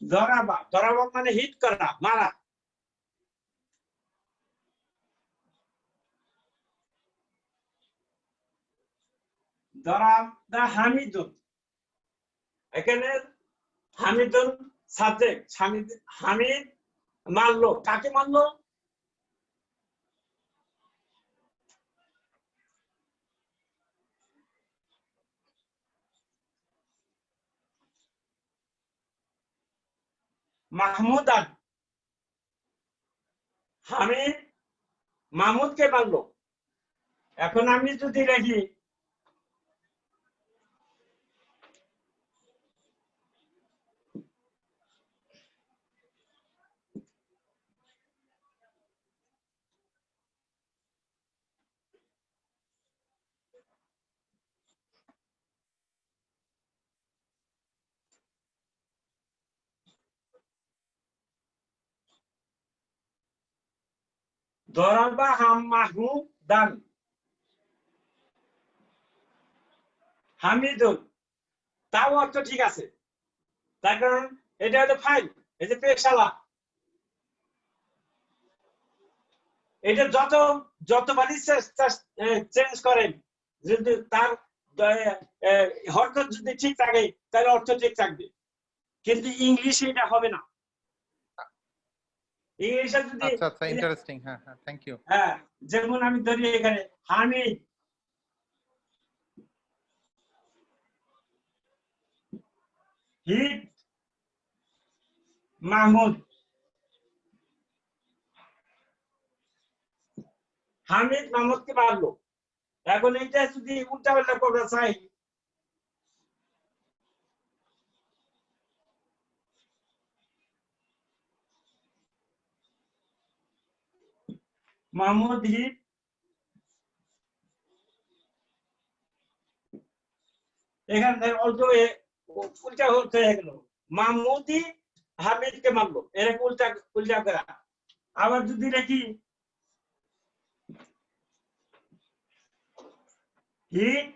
Speaker 4: ধরাবা, ধরাবা মানে হিট করা, মারা। ধরাবা হামিদুন, এখানে হামিদুন সাবজেক্ট, হামিদ মারলো, কাকে মারলো? মাহমুদান, হামিদ মাহমুদকে মারলো। এখন আমি যদি লিখি ধরাবা মাহমুদান হামিদুন, তাও অর্থ ঠিক আছে, তার কারণ এটা হলো ফাইল, এই যে পেশালা, এটা যতবারই চেঞ্জ করেন, যদি তার হরকত যদি ঠিক থাকে, তাহলে অর্থ ঠিক থাকবে। কিন্তু ইংলিশে এটা হবে না। ইংলিশে যদি
Speaker 6: আচ্ছা ইন্টারেস্টিং। হ্যাঁ, থ্যাংক ইউ।
Speaker 4: হ্যাঁ, যেমন আমি ধরি এখানে হামিদ হিট মাহমুদ, হামিদ মাহমুদকে মারলো। এখন এইটা যদি উল্টা পাল্টা করতে চাই, মাহমুদ হিট এখানে অল্প উল্টা হয়ে গেল, মাহমুদি হামিদকে মারলো, এরকম উল্টা উল্টা করা। আবার যদি দেখি হিট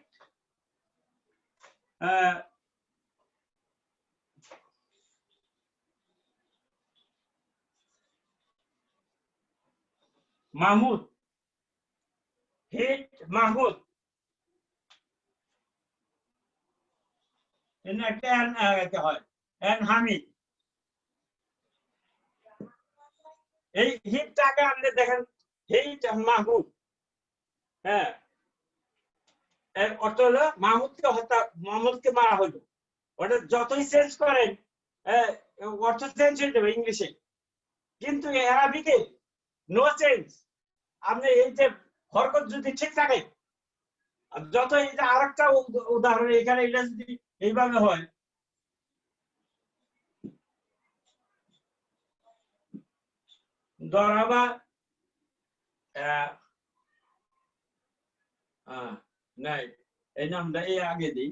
Speaker 4: মাহমুদ, হিট মাহমুদ, একটা হয় এন হামিদ। এই হিটটাকে আপনি দেখেন, হিট মাহমুদ, হ্যাঁ, এর অর্থ হলো মাহমুদকে হত্যা, মাহমুদকে মারা হলো। ওটা যতই চেঞ্জ করেন অর্থ চেঞ্জ হয়ে যাবে ইংলিশে, কিন্তু অ্যারাবিকে নো চেঞ্জ। আপনি এই যে হরকত যদি ঠিক থাকে, যত এই যে আরেকটা উদাহরণ এখানে এটা যদি এইভাবে হয়, দরাবা নাই, এই নামটা এই আগে দিই,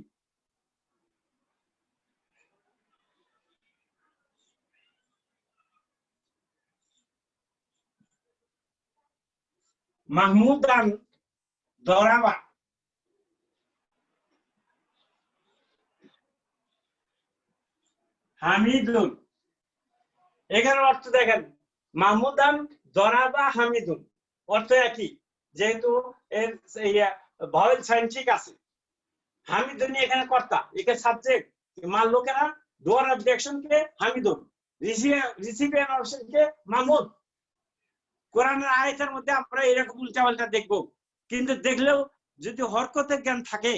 Speaker 4: মাহমুদান দরাবা, হামিদুন। এখানে অর্থ দেখেন, মাহমুদান দরাবা হামিদুন, অর্থ একই, যেহেতু এর ভাওয়েল সাইন ঠিক আছে। হামিদুন এখানে কর্তা, এখানে সাবজেক্ট, মানলো কেনা ডোয়ার অবজেকশনকে হামিদুন, রিসিপিয়েন্ট অপশনকে মাহমুদ। কোরআনের আয়াতের মধ্যে আমরা এরকম উল্টাপাল্টা দেখবো, কিন্তু দেখলেও যদি হরকতের জ্ঞান থাকে,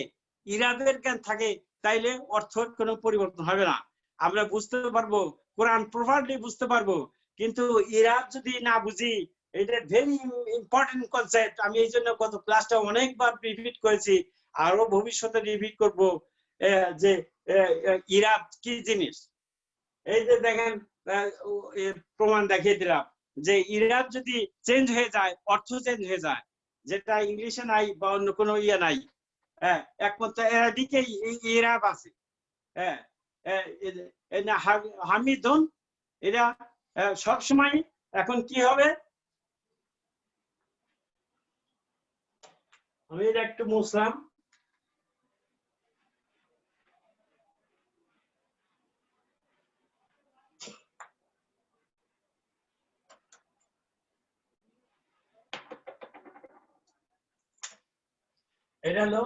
Speaker 4: ইরাদের জ্ঞান থাকে, তাইলে অর্থের কোনো পরিবর্তন হবে না। আমরা বুঝতে পারবো, কোরআন প্রপারলি বুঝতে পারবো, কিন্তু ইরাদ যদি না বুঝি, এটা ভেরি ইম্পর্টেন্ট কনসেপ্ট। আমি এই জন্য গত ক্লাসটা অনেকবার রিপিট করেছি, আরো ভবিষ্যতে রিপিট করব, যে ইরাদ কি জিনিস। এই যে দেখেন প্রমাণ দেখিয়ে দিলাম যে ইরাদ যদি চেঞ্জ হয়ে যায়, অর্থ চেঞ্জ হয়ে যায়, যেটা ইংলিশে নাই বা অন্য কোনো ইয়ে নাই, হ্যাঁ, একমাত্র অ্যারাবিকে ইরাব আছে। হ্যাঁ, হামিদুন এটা সবসময় এখন কি হবে, আমি এটা একটু মুছলাম, এটা হলো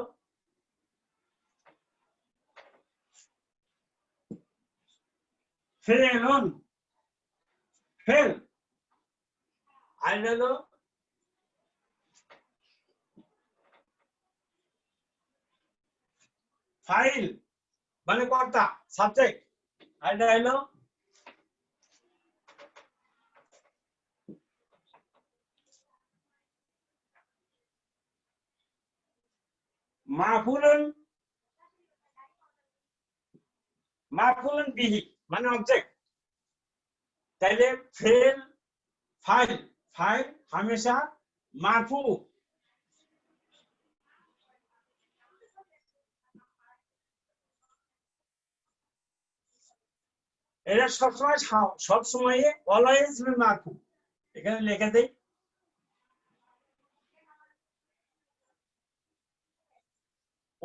Speaker 4: ফেলুন, ফেল, আর এটা হলো ফাইল, মানে কর্তা, সাবজেক্ট, আর এটা হলো মাফুলুন, মাফুলুন বিহি মানে অবজেক্ট। তাইলে ফেল, ফাইল, ফাইল হামেশা মারফু, এটা সবসময় সবসময় অলওয়েজ বি মারফু। এখানে লিখে দেই,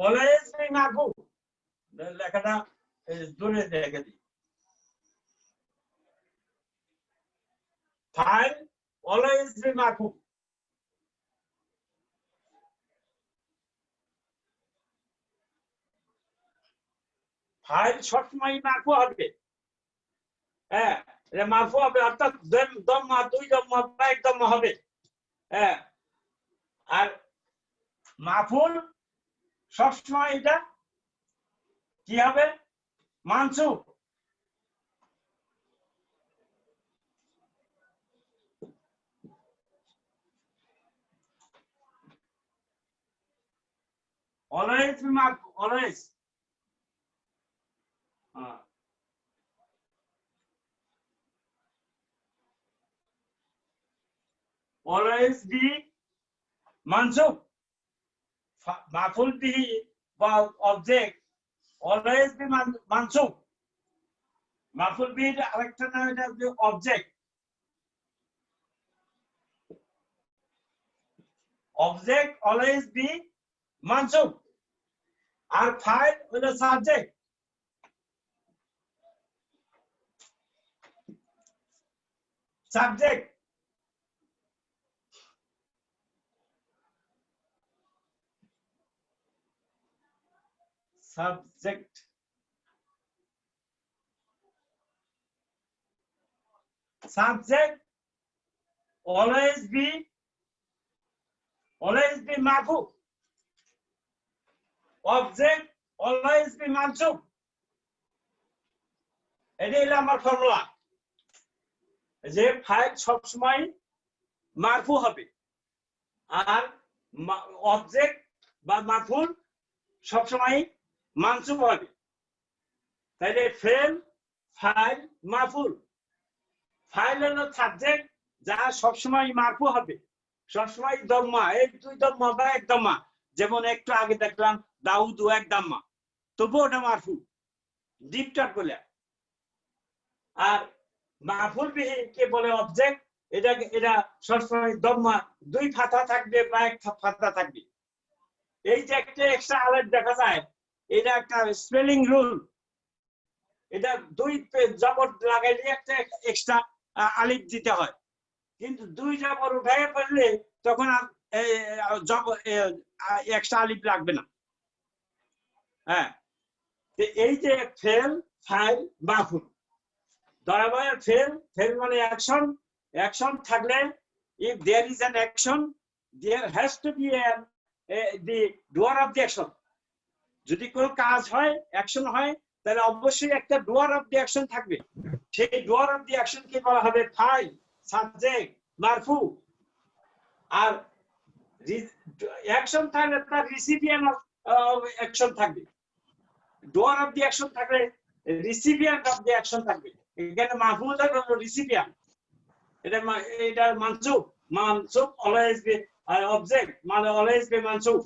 Speaker 4: অলওয়েজ বি মারফু, লেখাটা দূরে লিখে দিই, ফাইল অলওয়েজ বি মারফু, ফাইল সবসময় মারফু হবে। হ্যাঁ, এটা মারফু হবে, অর্থাৎ দম্মা, দুই দম্মা বা এক দম্মা হবে। হ্যাঁ, আর মাফুল সবসময় এটা কি হবে, মানসুব। Always always, always be mansub. Maful bihi বা object always be mansub. Maful bihi আরেকটা নাম এটা object. Object always be mansub. R file হলো subject. Subject. Subject. Subject always be marfu. Object always be mansub. এটাই হলো আমার formula, যে file সবসময় মারফু হবে আর অবজেক্ট বা মারফুল সবসময় মানসুব হবে। তাইলে ফেল, ফাইল, মারফুল। ফাইল হলো সাবজেক্ট যা সবসময় মারফু হবে, সবসময় দম্মা, এই দুই দম্মা বা এক দম্মা। যেমন একটু আগে দেখলাম দাউদ ও এক দাম্মা, তবুও ওটা মারফু, ডিপটার বলে। আর মাফুল বিহি কে বলে অবজেক্ট, এটা সবসময় দম্মা, দুই ফাতা থাকবে বা এক ফাতা থাকবে। এই যে একটা এক্সট্রা আলিফ দেখা যায়, এটা একটা স্পেলিং রুল। এটা দুই জবর লাগাইলে একটা এক্সট্রা আলিফ দিতে হয়, কিন্তু দুই জবর উঠাইয়া পড়লে তখন আর এক্সট্রা আলিফ লাগবে না। হ্যাঁ, এই যে ফেল, ফাইল, মাফুল। ধরাবায় ফেল মানে অ্যাকশন। অ্যাকশন থাকলে if there is an action there has to be the doer of the action. যদি কোনো কাজ হয়, অ্যাকশন হয়, তাহলে অবশ্যই একটা doer of the action থাকবে। সেই doer of the action কে বলা হবে ফাইল, সাবজেক্ট, মারফু। আর অ্যাকশন থাকলে তার রিসিপিয়েন্ট অফ অ্যাকশন থাকবে। doer of the action থাকলে রিসিপিয়েন্ট অফ the action থাকবে। এখানে মাফুল হলো রিসিপিয়েন্ট, এটা মানসুব। মানসুব অলওয়েজ বি অবজেক্ট, মানে অলওয়েজ বি মানসুব।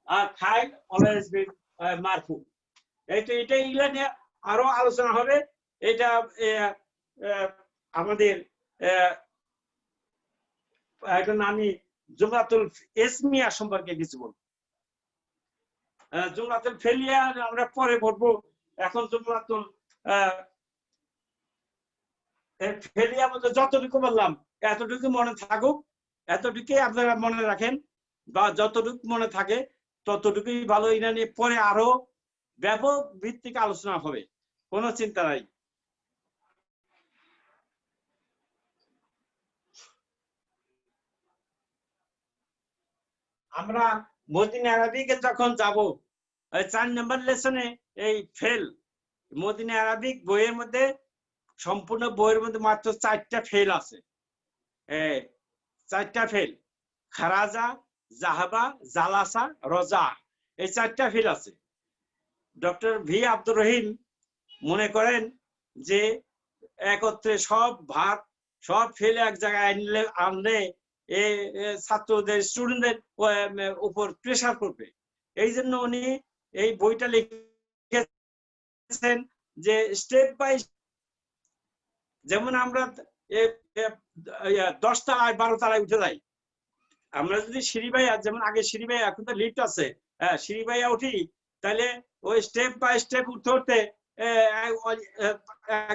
Speaker 4: আর ফাইল অলওয়েজ বি মারফু। এটা এগুলো নিয়ে আরো আলোচনা হবে। এটা আমাদের এখন আমি জুমলাতুল ইসমিয়া সম্পর্কে কিছু বলবো। জুমলাতুল ফেলিয়া আমরা পরে বলবো। এখন জুমলাতুল ফেলিয়া বলতে যতটুকু বললাম এতটুকু মনে থাকুক, এতটুকুই আপনারা মনে রাখেন, বা যতটুকু মনে থাকে ততটুকুই ভালো। এটা নিয়ে পরে আরো ব্যাপক ভিত্তিক আলোচনা হবে, কোনো চিন্তা নাই। আমরা মদিনা আরবিকে যখন যাব, 4 নম্বর লেসনে এই ফেল, মদিনা আরবিক বইয়ের মধ্যে, সম্পূর্ণ বইয়ের মধ্যে মাত্র 4টা ফেল আছে। 4টা ফেল, খারাজা, জাহাবা, জালাসা, রজা, এই 4টা ফেল আছে। ডক্টর ভি আব্দুর রহিম মনে করেন যে একত্রে সব ভাগ, সব ফেল এক জায়গায় আনলে ছাত্রদের, স্টুডেন্টদের উপর প্রেসার পড়বে। এই জন্য উনি এই বইটা লিখেছেন যে স্টেপ বাই, যেমন আমরা 10 তলায় 12 তলায় উঠে যাই, আমরা যদি সিঁড়ি বাইয়া, যেমন আগে সিঁড়ি বাইয়া, এখন তো লিফট আছে, সিঁড়ি বাইয়া উঠি, তাহলে ওই স্টেপ বাই স্টেপ উঠতে উঠতে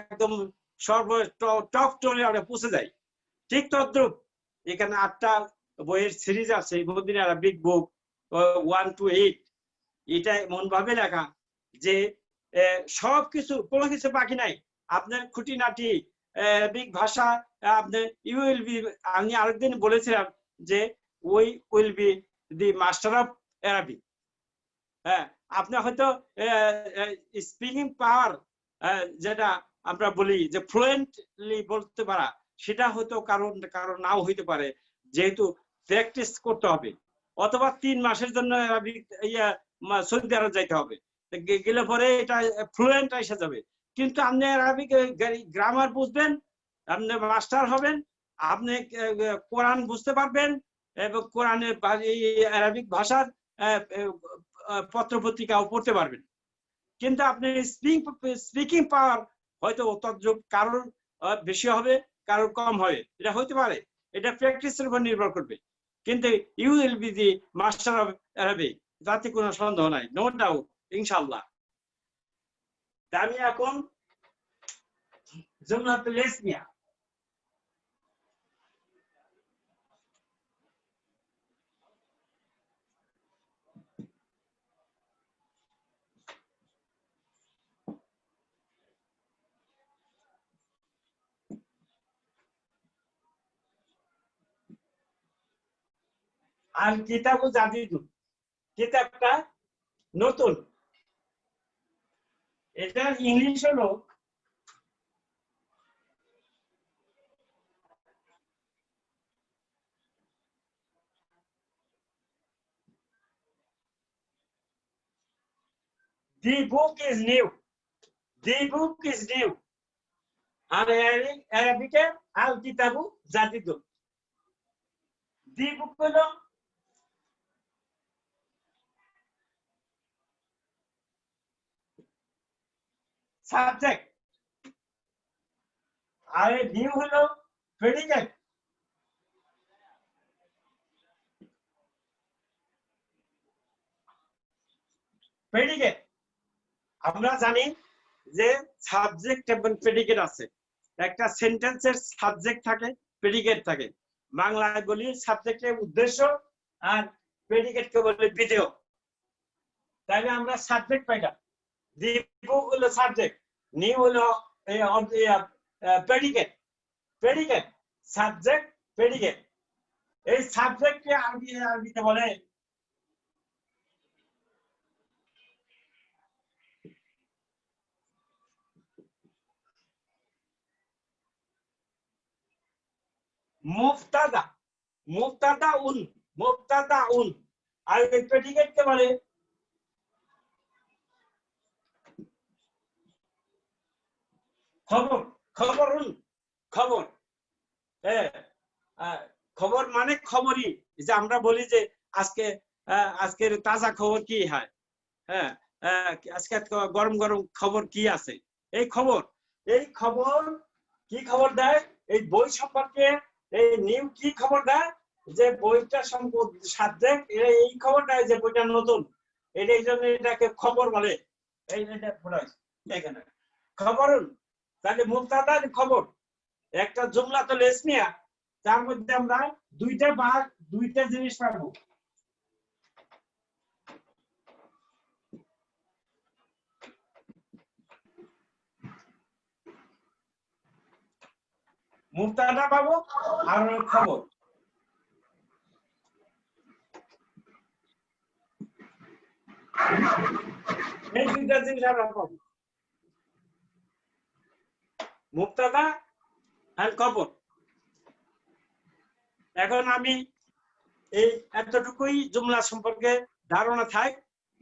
Speaker 4: একদম টপ টোলে আমরা পৌঁছে যাই। ঠিক তদ্রুপ এখানে 8টা বইয়ের সিরিজ আছে, মদিনা আরবিক বুক 1 to 8। এটা এমন ভাবে লেখা যে সবকিছু, কোনো কিছু বাকি নাই। আপনার খুঁটিনাটি আরবিক ভাষা আপনি ইউ উইল বি, আমি আরেকদিন বলেছিলাম যে we will be the master of Arabic. হ্যাঁ, আপনি হয়তো স্পিকিং পাওয়ার, যেটা আমরা বলি যে ফ্লুয়েন্টলি বলতে পারা, সেটা হয়তো কারণ নাও হইতে পারে, যেহেতু প্র্যাকটিস করতে হবে। অথবা 3 মাসের জন্য আরবিক সৌদি আরব যাইতে হবে, গেলে পরে এটা ফ্লুয়েন্ট এসে যাবে। কিন্তু আপনি আরবিক গ্রামার বুঝবেন, আপনি মাস্টার হবেন, আপনি কোরআন বুঝতে পারবেন এবং কোরআনের আরবিক ভাষার পত্রপত্রিকাও পড়তে পারবেন, কিন্তু আপনি স্পিকিং পাওয়ার হয়তো তদ্রুপ কারোর বেশি হবে, কারোর কম হবে, এটা হতে পারে, এটা প্র্যাকটিসের উপর নির্ভর করবে, কিন্তু you will be the master of Arabic, তাতে কোনো সন্দেহ নাই, নো ডাউট, ইনশাআল্লাহ। আমি এখন জুমলাতুল ইসমিয়া আর কিতাবু জাদিদু, কিতাবটা নতুন, এটার ইংলিশ হলো The book is new. The book is new. আর আরবিতে আল কিতাবু জাদিদু। The book হলো সাবজেক্ট, আর নিউ হলো প্রেডিকেট। প্রেডিকেট আমরা জানি যে সাবজেক্ট এবং প্রেডিকেট আছে, একটা সেন্টেন্সের সাবজেক্ট থাকে, প্রেডিকেট থাকে, বাংলায় বলি সাবজেক্টের উদ্দেশ্য আর প্রেডিকেটকে বলে বিধেয়। তাহলে আমরা সাবজেক্ট পাইলাম, দি বুক হলো সাবজেক্ট, নিউ হলো প্রেডিকেট, প্রেডিকেট সাবজেক্ট প্রেডিকেট। এই সাবজেক্টকে আরবিতে বলে মুফতাদা, মুফতাদাউন, মুফতাদাউন। আর এই প্রেডিকেটকে বলে খবর, খবরুন, খবর। খবর মানে খবরই, যে আমরা বলি যে আজকের তাজা খবর কি হয়, হ্যাঁ আজকে গরম গরম খবর কি আছে, এই খবর, এই খবর কি খবর দেয়, এই বই সম্পর্কে এই নিউ কি খবর দেয়, যে বইটা সাবজেক্ট এই খবর দেয় যে বইটা নতুন, এই জন্য এটাকে খবর বলে। এখানে খবরুন, তাহলে মুবতাদা খবর, একটা জুমলাতুল ইসমিয়া, তার মধ্যে আমরা দুইটা জিনিস পাবো। মুবতাদা পাবো আর খবর। এই দুইটা জিনিস আমরা পাবো, মুবতাদা আর খবর। এখন আমি এই এতটুকুই জুমলা সম্পর্কে ধারণা থাক,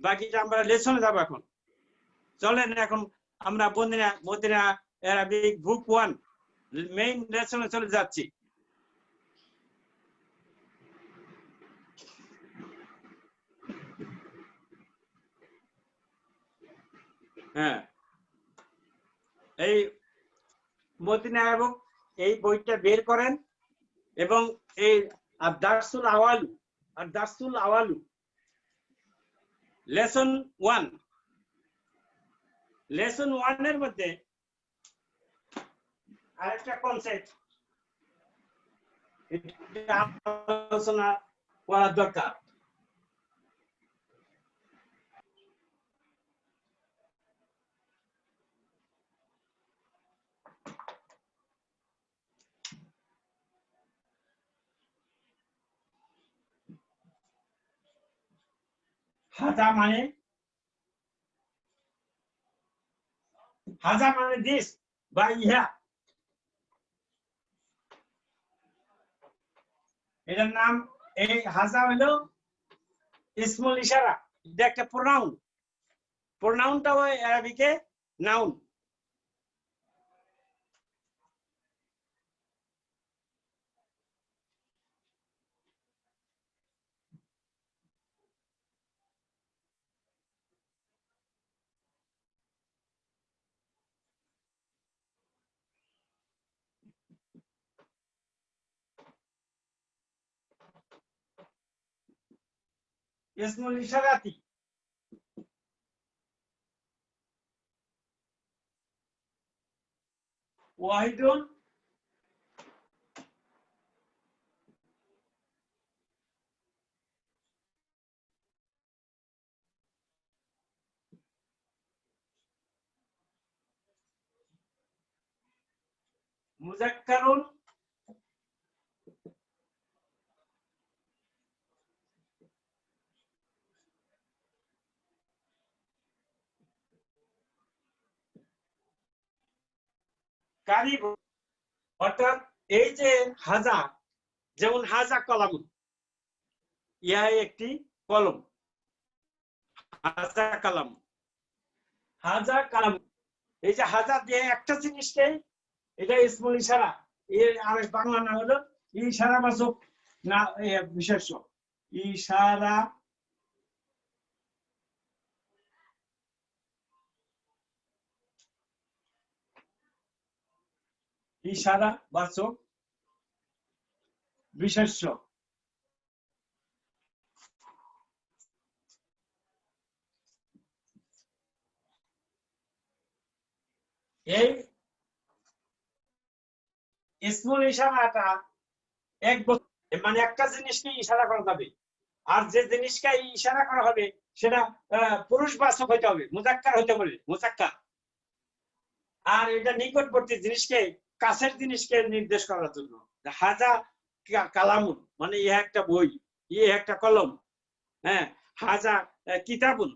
Speaker 4: বাকিটা আমরা লেসনে যাবো। এখন চলেন এখন আমরা মদিনা আরবিক বুক 1 মেইন লেসনে চলে যাচ্ছি। হ্যাঁ, এই মদিনা আরবিক এই বইটা বের করেন এবং এই দারসুল আওয়ালু, আর দারসুল আওয়ালু লেসন 1, লেসন 1 এর মধ্যে আরেকটা কনসেপ্ট আলোচনা করা দরকার। হাজা মানে দিস বা ইহা, এটার নাম, এই হাজা হলো ইসমুল ইশারা, এটা একটা প্রোনাউন, প্রোনাউনটা হয় আরবিকে নাউন। ইসমুল ইশারাতি ওয়াহিদুন মুযাক্কারুন কারিব, অর্থাৎ এই যে হাজা, যেমন হাজা কলম, ইহা একটি কলম, হাজা কলম, হাজা কলম। এই যে হাজা দিয়ে একটা জিনিসকে, এটা ইসমুল ইশারা, এর আরেক বাংলা নাম হলো ইশারা বাচক না বিশেষ্য, ইশারা ইশারা বাচক বিশেষ্য। এই ইসমুল ইশারাটা এক মানে একটা জিনিসকে ইশারা করা যাবে, আর যে জিনিসকে ইশারা করা হবে সেটা পুরুষবাচক হইতে হবে, মুযাক্কার হইতে হবে, মুযাক্কার। আর এটা নিকটবর্তী জিনিসকে, কাছের জিনিসকে নির্দেশ করার জন্য। হাজা কালামুন মানে ইহা একটা বই, ইহা একটা কলম। হ্যাঁ, হাজা কিতাবুন,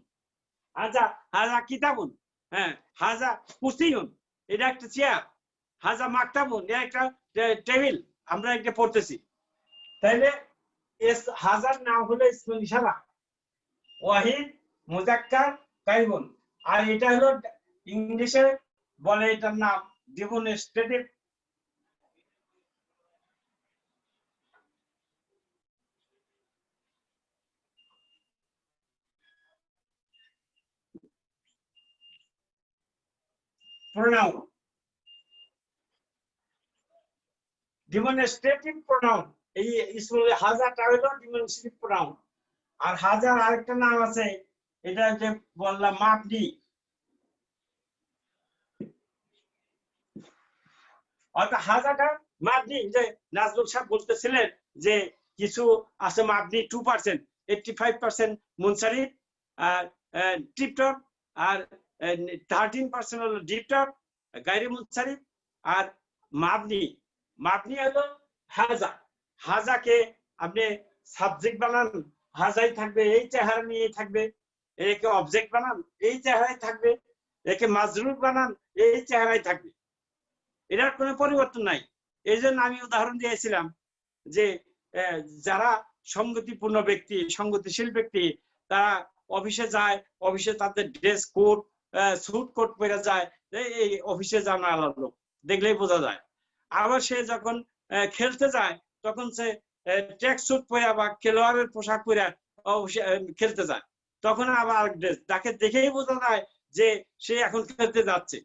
Speaker 4: হাজা হাজা কিতাবুন। হ্যাঁ, হাজা কুরসিয়ুন, এটা একটা চেয়ার। হাজা মাকতাবুন, এটা একটা টেবিল, আমরা এটা পড়তেছি। তাইলে হাজার নাম হলো ইসমুল ইশারা, ওয়াহিদ, মুযাক্কার, কারিবুন। আর এটা হলো ইংলিশে বলে এটার নাম ডেমনস্ট্রেটিভ প্রোনাউন। ডেমনস্ট্রেটিভ প্রোনাউন, এই ইসমুল হাজাটা হলো ডেমনস্ট্রেটিভ প্রোনাউন। আর হাজার আরেকটা নাম আছে, এটা যে বললাম মাবনি, অর্থাৎ হাজাটা মাবনি। যে নাজমুল সাহেব বলতেছিলেন যে কিছু আছে মাবনি 2%, 85% মুনসারিফ, আর টিপটপ, আর 13% হলো ডিপটপ গায়রে মুনসারিফ। আর মাবনি, মাবনি হলো হাজা। হাজাকে আপনি সাবজেক্ট বানান, হাজাই থাকবে, এই চেহারা নিয়ে থাকবে। একে অবজেক্ট বানান, এই চেহারাই থাকবে। একে মাজরুর বানান, এই চেহারাই থাকবে। এটার কোনো পরিবর্তন নাই। এই জন্য আমি উদাহরণ দিয়েছিলাম যে যারা সংগতিপূর্ণ ব্যক্তি, সংগতিশীল ব্যক্তি, তারা অফিসে যায়, অফিসে তাদের ড্রেস কোড, স্যুট কোট পরে যায়, এই অফিসে যাওয়া আলাদা লোক, দেখলেই বোঝা যায়। আবার সে যখন খেলতে যায়, তখন সে ট্র্যাক স্যুট পরে বা খেলোয়াড়ের পোশাক পরে খেলতে যায়, তখন আবার আরেক ড্রেস, তাকে দেখেই বোঝা যায় যে সে এখন খেলতে যাচ্ছে।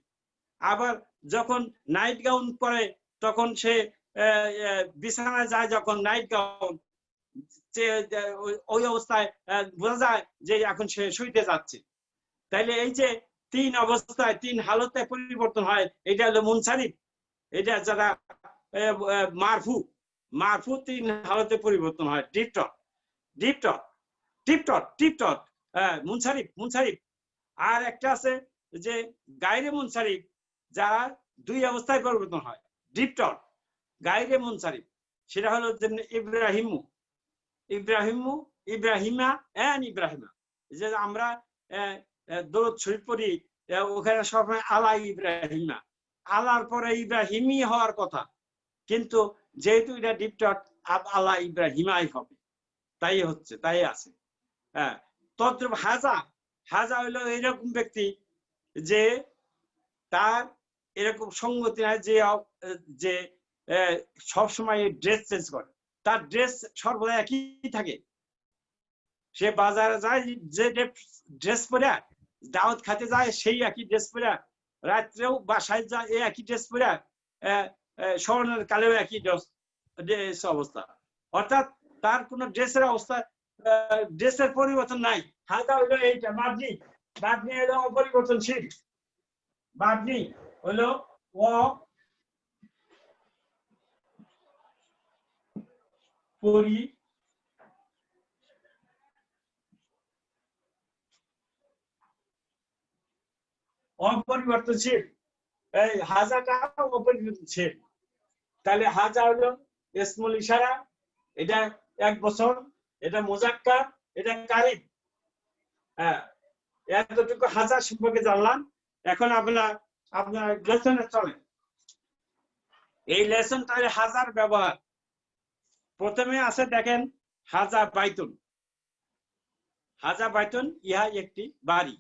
Speaker 4: আবার যখন নাইট গাউন পরে, তখন সে বিছানায় যায়, যখন নাইট গাউন, ওই অবস্থায় বোঝা যায় যে এখন সে শুইতে যাচ্ছে। তাইলে এই যে তিন অবস্থায়, তিন হালতে পরিবর্তন হয়, এটা হলো মুনসারিফ। এটা যারা মারফু, মারফু তিন হালতে পরিবর্তন হয়। ডিপটপ, ডিপটপ, টিপটপ, টিপটপ, মুনসারিফ, মুনসারিফ। আর একটা আছে যে গায়রে মুনসারিফ, যারা দুই অবস্থায় পরিবর্তন হয়, ডিপটপ, গায়রে মুনসারিফ। সেটা হলো ইব্রাহিমু, ইব্রাহিমু, ইব্রাহিমা এন্ড ইব্রাহিমা। যে আমরা দরুদ শরীফ পড়ি, ওখানে সবসময় আলা ইব্রাহিমা, আলার পরে ইব্রাহিমই হওয়ার কথা, কিন্তু যেহেতু এটা ডিপটপ, আলা ইব্রাহিমাই হবে, তাই হচ্ছে, তাই আছে। হ্যাঁ, তদ্রুপ হাজা, হাজা হইলো এরকম ব্যক্তি যে তার এরকম সঙ্গতি নাই, যে সবসময় ড্রেস চেঞ্জ করে, তার ড্রেস সর্বদা একই থাকে। সে বাজারে যায়, যে ড্রেস পরে, দাওয়াত খাতে যায় সেই একই ড্রেস পরে, রাত্রেও বাসায় যায় এই একই ড্রেস পরে, স্মরণের কালেও একই ড্রেস অবস্থা। অর্থাৎ তার কোনো ড্রেসের অবস্থা ড্রেসের পরিবর্তন নাই হাজা হলো এইটা মাবনি মাবনি হলো অপরিবর্তনশীল মাবনি হলো অপরিবর্তনশীল এই হাজাটা অপরিবর্তনশীল তাহলে হাজা হলো ইসমুল ইশারা এটা 1 বছর এটা মুজাক্কার এটা কারিব হ্যাঁ এতটুকু হাজা সম্পর্কে জানলাম এখন আপনার লেসনে চলে এই লেসন তাহলে হাজার ব্যবহার প্রথমে আছে দেখেন হাজা বাইতুন ইহা একটি বাড়ি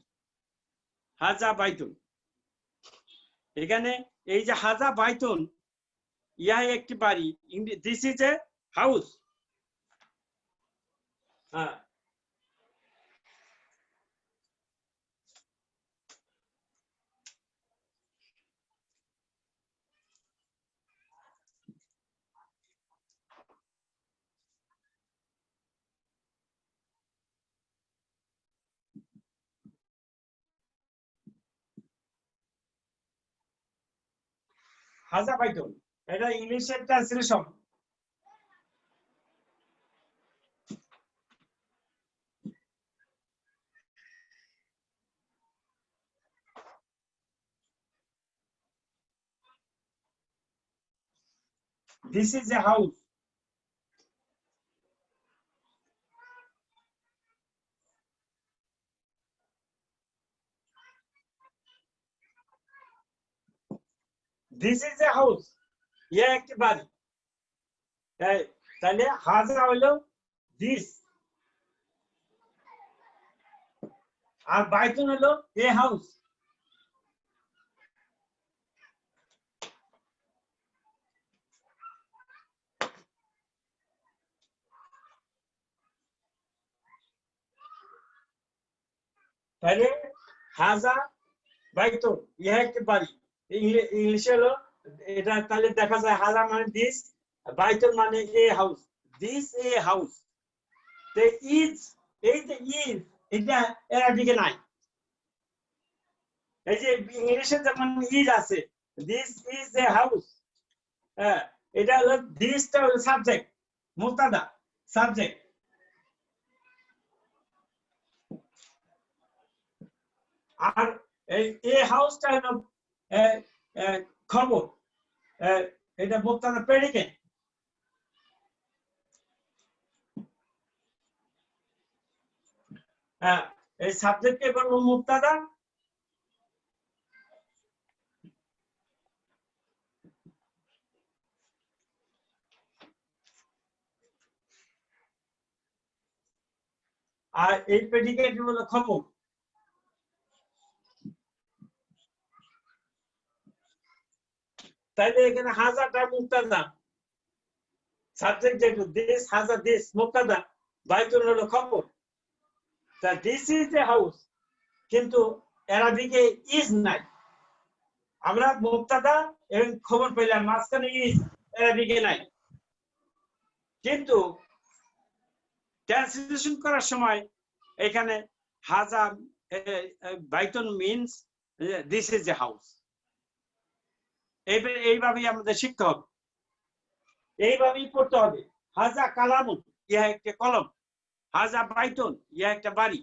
Speaker 4: হাজা বাইতুন এখানে এই যে হাজা বাইতুন ইহা একটি বাড়ি দিস ইজ এ হাউস হ্যাঁ হাজা বাইতুন এটা ইংলিশের translation this is a house this is a house ये एक बारी তাহলে হাজা হলো this আর বাইতুন হলো a house তাহলে হাজা বাইতুন ইহা একটি বাড়ি ইংলিশে হলো এটা তাহলে দেখা যায় হাজা মানে দিস বাইতুন মানে a house this a house তে ইজ এই যে ইজ এটা অ্যারাবিকে নাই এই যে ইংলিশে যেমন ইজ আছে দিস ইজ এ হাউস হ্যাঁ এটা হলো দিসটা হলো সাবজেক্ট মুবতাদা সাবজেক্ট আর এই হাউসটা হলো খবর এটা মুবতাদা প্রেডিকেট হ্যাঁ এই সাবজেক্টকে বলবো মুবতাদা আর এই প্রেডিকেট হলো খবর তাইলে এখানে হাজারটা মুবতাদা সাবজেক্ট যেহেতু দিস হাজার দিস মুবতাদা বাইতুন হলো খবর তা দিস ইজ এ হাউস কিন্তু অ্যারাবিকে ইজ নাই আমরা মুবতাদা এবং খবর পেলাম মাঝখানে ইজ অ্যারাবিকে নাই কিন্তু ট্রান্সলেশন করার সময় এখানে হাজা বাইতুন means this is a house এইভাবেই আমাদের শিখতে হবে এইভাবেই পড়তে হবে হাজা কালামুন ইহা একটা কলম হাজা বাইতুন ইহা একটা বাড়ি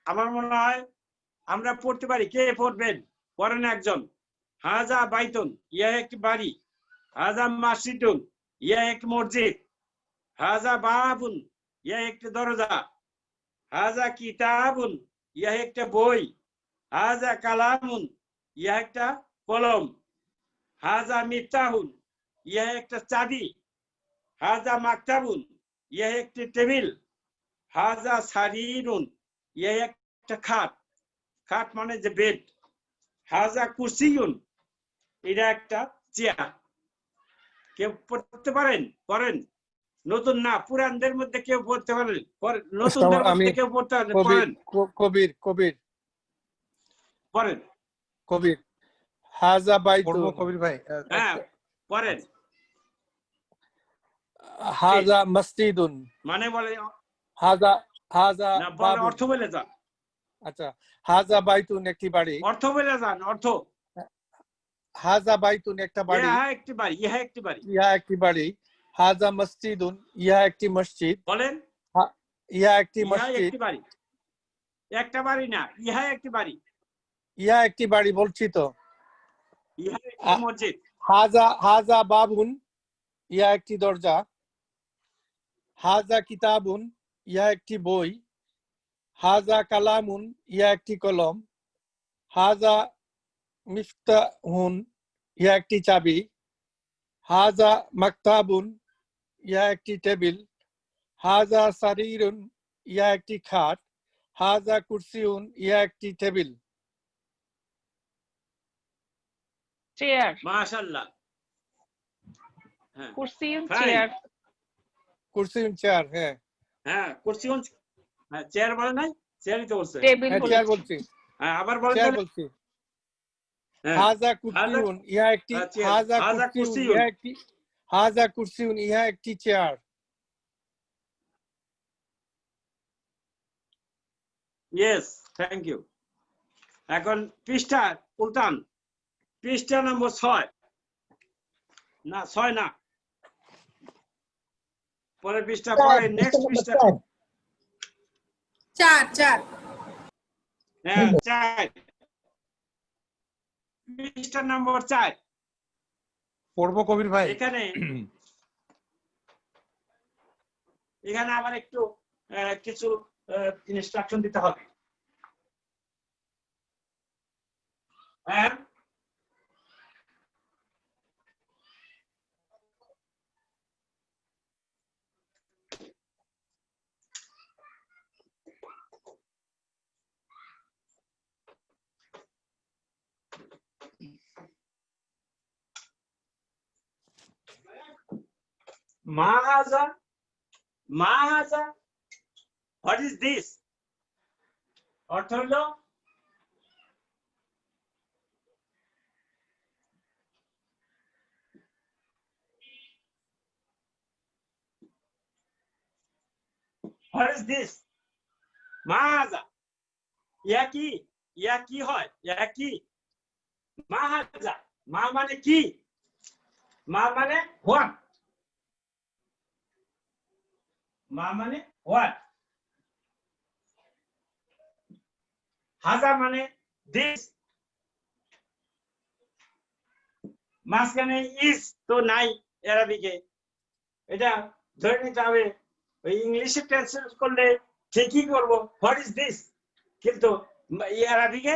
Speaker 4: আমার মনে হয় আমরা পড়তে পারি কে পড়বেন পড়েন একজন হাজা বাইতুন ইহা একটি বাড়ি হাজা মসজিদুন ইহা একটি মসজিদ হাজা বাবুন ইহা একটি দরজা হাজা কিতাবুন ইহা একটা বই হাজা কালামুন ইহা একটা কলম হাজা মিফতাহুন ইহা একটা চাবি হাজা মাকতাবুন ইহা একটি টেবিল হাজা সারিরুন ইহা একটা খাট খাট মানে যে বেড হাজা কুরসিয়ুন এটা একটা চেয়ার কেউ পড়তে পারেন পড়েন নতুন না পুরানদের মধ্যে কেউ পড়তে পারেন নতুনদের মধ্যে কেউ পড়তে পারেন পড়েন
Speaker 6: কবির
Speaker 4: পড়েন
Speaker 6: কবির হাজা বাইতুন কবির ভাই
Speaker 4: হ্যাঁ পড়েন
Speaker 9: হাজা মসজিদুন,
Speaker 4: মানে বলে
Speaker 9: হাজা হাজা
Speaker 4: না, বলে
Speaker 9: বাবুন।
Speaker 4: অর্থ বলে যান,
Speaker 9: আচ্ছা, হাজা বাইতুন একটি বাড়ি,
Speaker 4: অর্থ বলে যান, অর্থ।
Speaker 9: হাজা বাইতুন একটা বাড়ি,
Speaker 4: ইহা একটি বাড়ি, ইহা একটি বাড়ি।
Speaker 9: ইহা একটি বাড়ি। হাজা মসজিদুন, ইহা একটি মসজিদ,
Speaker 4: বলেন
Speaker 9: ইহা একটি
Speaker 4: ইহা
Speaker 9: মসজিদ।
Speaker 4: একটি বাড়ি, একটা বাড়ি না, ইহা একটি বাড়ি,
Speaker 9: ইহা একটি বাড়ি বলছি তো।
Speaker 4: ইহা একটি মসজিদ।
Speaker 9: হাজা হাজা বাবুন, ইহা একটি দরজা। হাজা কিতাবুন, ইহা একটি বই। হাজা কালামুন, ইহা একটি কলম। হাজা মিফতাহুন, ইহা একটি চাবি। হাজা মাকতাবুন, ইহা একটি টেবিল। হাজা সারিরুন, ইহা একটি খাট। হাজা কুরসিউন, ইহা একটি টেবিল।
Speaker 10: চেয়ার,
Speaker 4: মাশাআল্লাহ। হ্যাঁ,
Speaker 10: কুরসিউন
Speaker 4: Fine.
Speaker 10: চেয়ার।
Speaker 9: কুরসিউন চেয়ার, হ্যাঁ
Speaker 4: হ্যাঁ, কুরসিউন, হ্যাঁ, চেয়ার বলে নাই, চেয়ারই তো বলছে।
Speaker 10: টেবিল
Speaker 9: হ্যাঁ চেয়ার
Speaker 10: বলেছি।
Speaker 9: বলছি,
Speaker 4: হ্যাঁ, আবার বলেন
Speaker 9: চেয়ার
Speaker 4: তাহলে।
Speaker 9: বলছি।
Speaker 4: হ্যাঁ,
Speaker 9: হাজা কুরসিউন, ইহা একটি
Speaker 4: চেয়ার।
Speaker 9: হাজা
Speaker 4: হাজা
Speaker 9: কুরসিউন,
Speaker 4: কুরসিউন।
Speaker 9: ইহা একটি হাজা কুরসিউন, ইহা একটি চেয়ার।
Speaker 4: Yes, thank you. এখন পৃষ্ঠা উল্টান, পৃষ্ঠা নম্বর 6 না, 6 না, পরে পৃষ্ঠা, পরে নেক্সট পৃষ্ঠা।
Speaker 12: 4
Speaker 4: হ্যাঁ, 4, পৃষ্ঠা নম্বর 4।
Speaker 6: পড়বো কবির ভাই?
Speaker 4: এখানে এখানে আবার একটু কিছু ইনস্ট্রাকশন দিতে হবে। হ্যাঁ, মাহাজা, মাহাজা, হোয়াট ইজ দিস? অর্থ হলো হোয়াট ইজ দিস? মাহাজা, ইয়া কি? ইয়া কি হয়? ইয়া কি? মাহাজা, মা মানে কি? মা মানে হোয়াট? মা মানে হোয়াট? হাজা মানে দিস, মাঝখানে ইজ তো নাই আরবিকে, এটা ধরে নিতে হবে। ওই ইংলিশে ট্রান্সলেট করলে ঠিকই করবো হোয়াট ইজ দিস, কিন্তু আরবিকে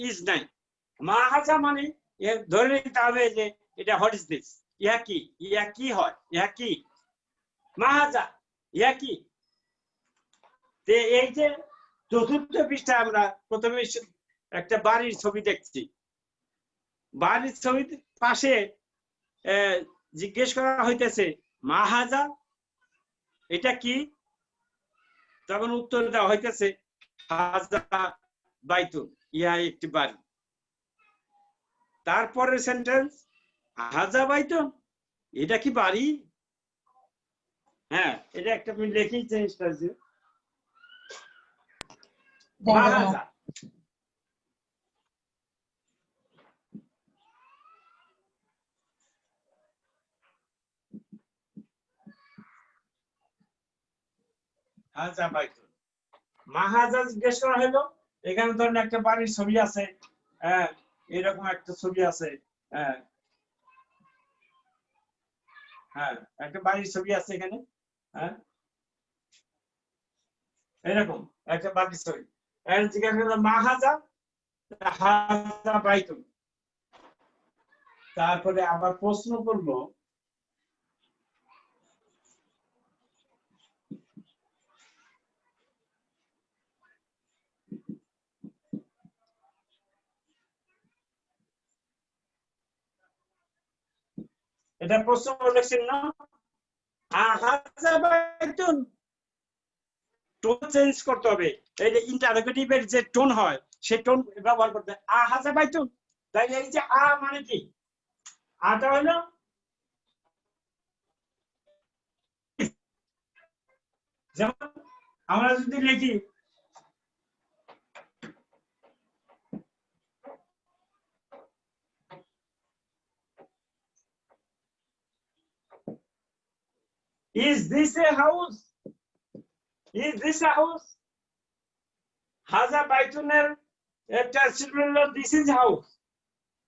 Speaker 4: ইজ নাই। মাহাজা মানে ধরে নিতে হবে যে এটা হোয়াট ইজ দিস, ইয়া কি? ইয়া কি হয়? ইয়া কি? মাহাজা, ইয়া কি? এই যে চতুর্থ পৃষ্ঠা আমরা প্রথমে একটা বাড়ির ছবি দেখছি, বাড়ির ছবির পাশে জিজ্ঞেস করা হইতেছে মাহাজা, এটা কি? তখন উত্তর দেওয়া হইতেছে হাজা বাইতুন, ইহা একটি বাড়ি। তারপরের সেন্টেন্স হাজা বাইতুন, এটা কি বাড়ি? হ্যাঁ, এটা একটা আমি লিখেই চেঞ্জটা আছে। মাহাজা, হাজা বাইতুন, মাহাজা জিজ্ঞেস করা হলো। এখানে ধরেন একটা বাড়ির ছবি আছে, হ্যাঁ, এরকম একটা ছবি আছে, হ্যাঁ হ্যাঁ, একটা বাড়ির ছবি আছে এখানে, হ্যাঁ, এরকম একটা বাড়ির ছবি। জিজ্ঞাসা করলো মাহাজা, হাজা বাইতুন। তারপরে আবার প্রশ্ন করলো এটা প্রশ্ন লিখছেন না, হাজা বাইতুন, টোন চেঞ্জ করতে হবে। এই যে ইন্টারোগেটিভের যে টোন হয় সেই টোন ব্যবহার করতে হবে। হাজা বাইতুন, তাই এই যে মানে কি? আটা হলো যেমন আমরা যদি লিখি is this a house? Is this a house? হাজা বাইতুনের একটা চিলড্রেন দিস ইজ হাউস।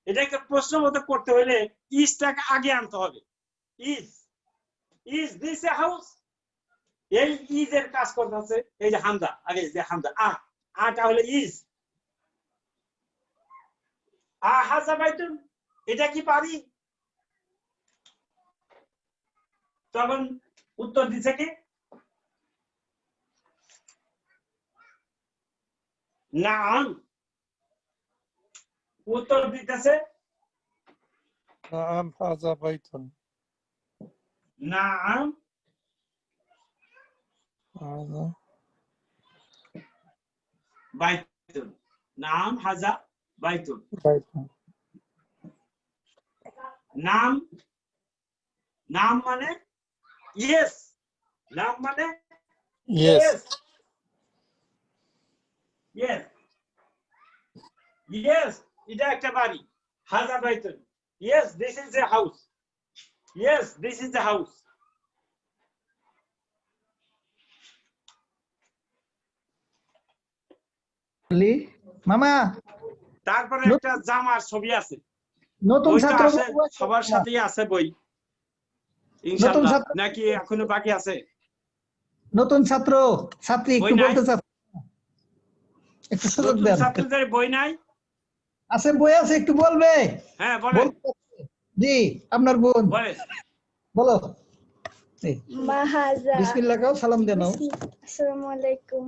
Speaker 4: এটাকে প্রশ্ন মতো করতে হলে ইজটাকে আগে আনতে হবে। Is this a house? এই ইজ এর কাজ করতেছে এই যে হামজা, আগে যে হামজা আটা হলো ইজ। হাজা বাইতুন, এটা কি পারি? তখন উত্তর দিছে কি নাম। উত্তর দিতেছে
Speaker 9: নাম হাজা বাইতুন।
Speaker 4: নাম
Speaker 9: হাজা
Speaker 4: বাইতুন। নাম হাজা বাইতুন।
Speaker 9: বাইতুন।
Speaker 4: নাম, নাম মানে ইয়েস। নাম মানে
Speaker 9: ইয়েস।
Speaker 4: ইয়েস ইয়েস, এটা একটা বাড়ি। হাজা বাইতুন, yes this is a house. Yes this is a house.
Speaker 1: মামা
Speaker 4: তারপরে একটা জামার ছবি আছে,
Speaker 1: নতুন
Speaker 4: বইটা
Speaker 1: ছাত্র
Speaker 4: আছে, সবার সাথেই আছে বই ইনশাআল্লাহ, নাকি এখনো বাকি আছে?
Speaker 1: নতুন ছাত্র ছাত্রী একটু বলতে চাচ্ছে, একটু সুযোগ দেন।
Speaker 4: ছাত্রদের বই নাই?
Speaker 1: আছে, বই আছে, একটু বলবে?
Speaker 4: হ্যাঁ বলেন।
Speaker 1: জি আপনার বোন
Speaker 4: বলেন,
Speaker 1: বলো।
Speaker 12: মাহাজা।
Speaker 1: বিসমিল্লাহ কাও, সালাম দেন।
Speaker 12: আসসালামু আলাইকুম।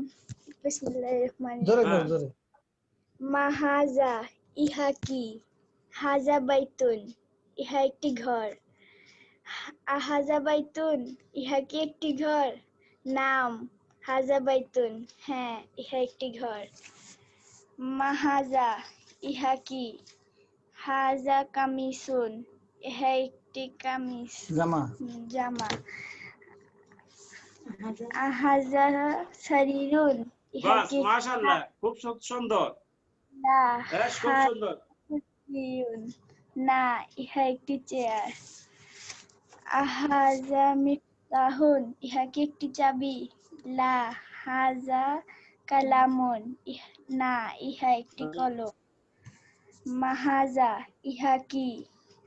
Speaker 12: বিসমিল্লাহির রহমানির
Speaker 1: জোরে
Speaker 12: রহিম।
Speaker 1: বল, জোরে।
Speaker 12: মাহাজা, ইহা কি? হাজা বাইতুন, ইহা একটি ঘর। আহাজা বাইতুন, ইহা কি একটি ঘর? নাম হাজা বাইতুন, হ্যাঁ ইহা একটি ঘর। মাহাজা, ইহা কি? হাজা কামিসুন, ইহা একটি কামিজ,
Speaker 1: জামা।
Speaker 12: জামা। আহাজা সারিরুন, ইহা
Speaker 4: বাস
Speaker 12: কি?
Speaker 4: মাশাআল্লাহ, খুব সুন্দর।
Speaker 12: না,
Speaker 4: হ্যাঁ খুব সুন্দর।
Speaker 12: না, ইহা একটি চেয়ার। আহাজা মিফতাহুন, ইহা কি একটি চাবি? লা, হাজা কালামুন, না ইহা একটি কলম। মাহাজা, ইহা কি?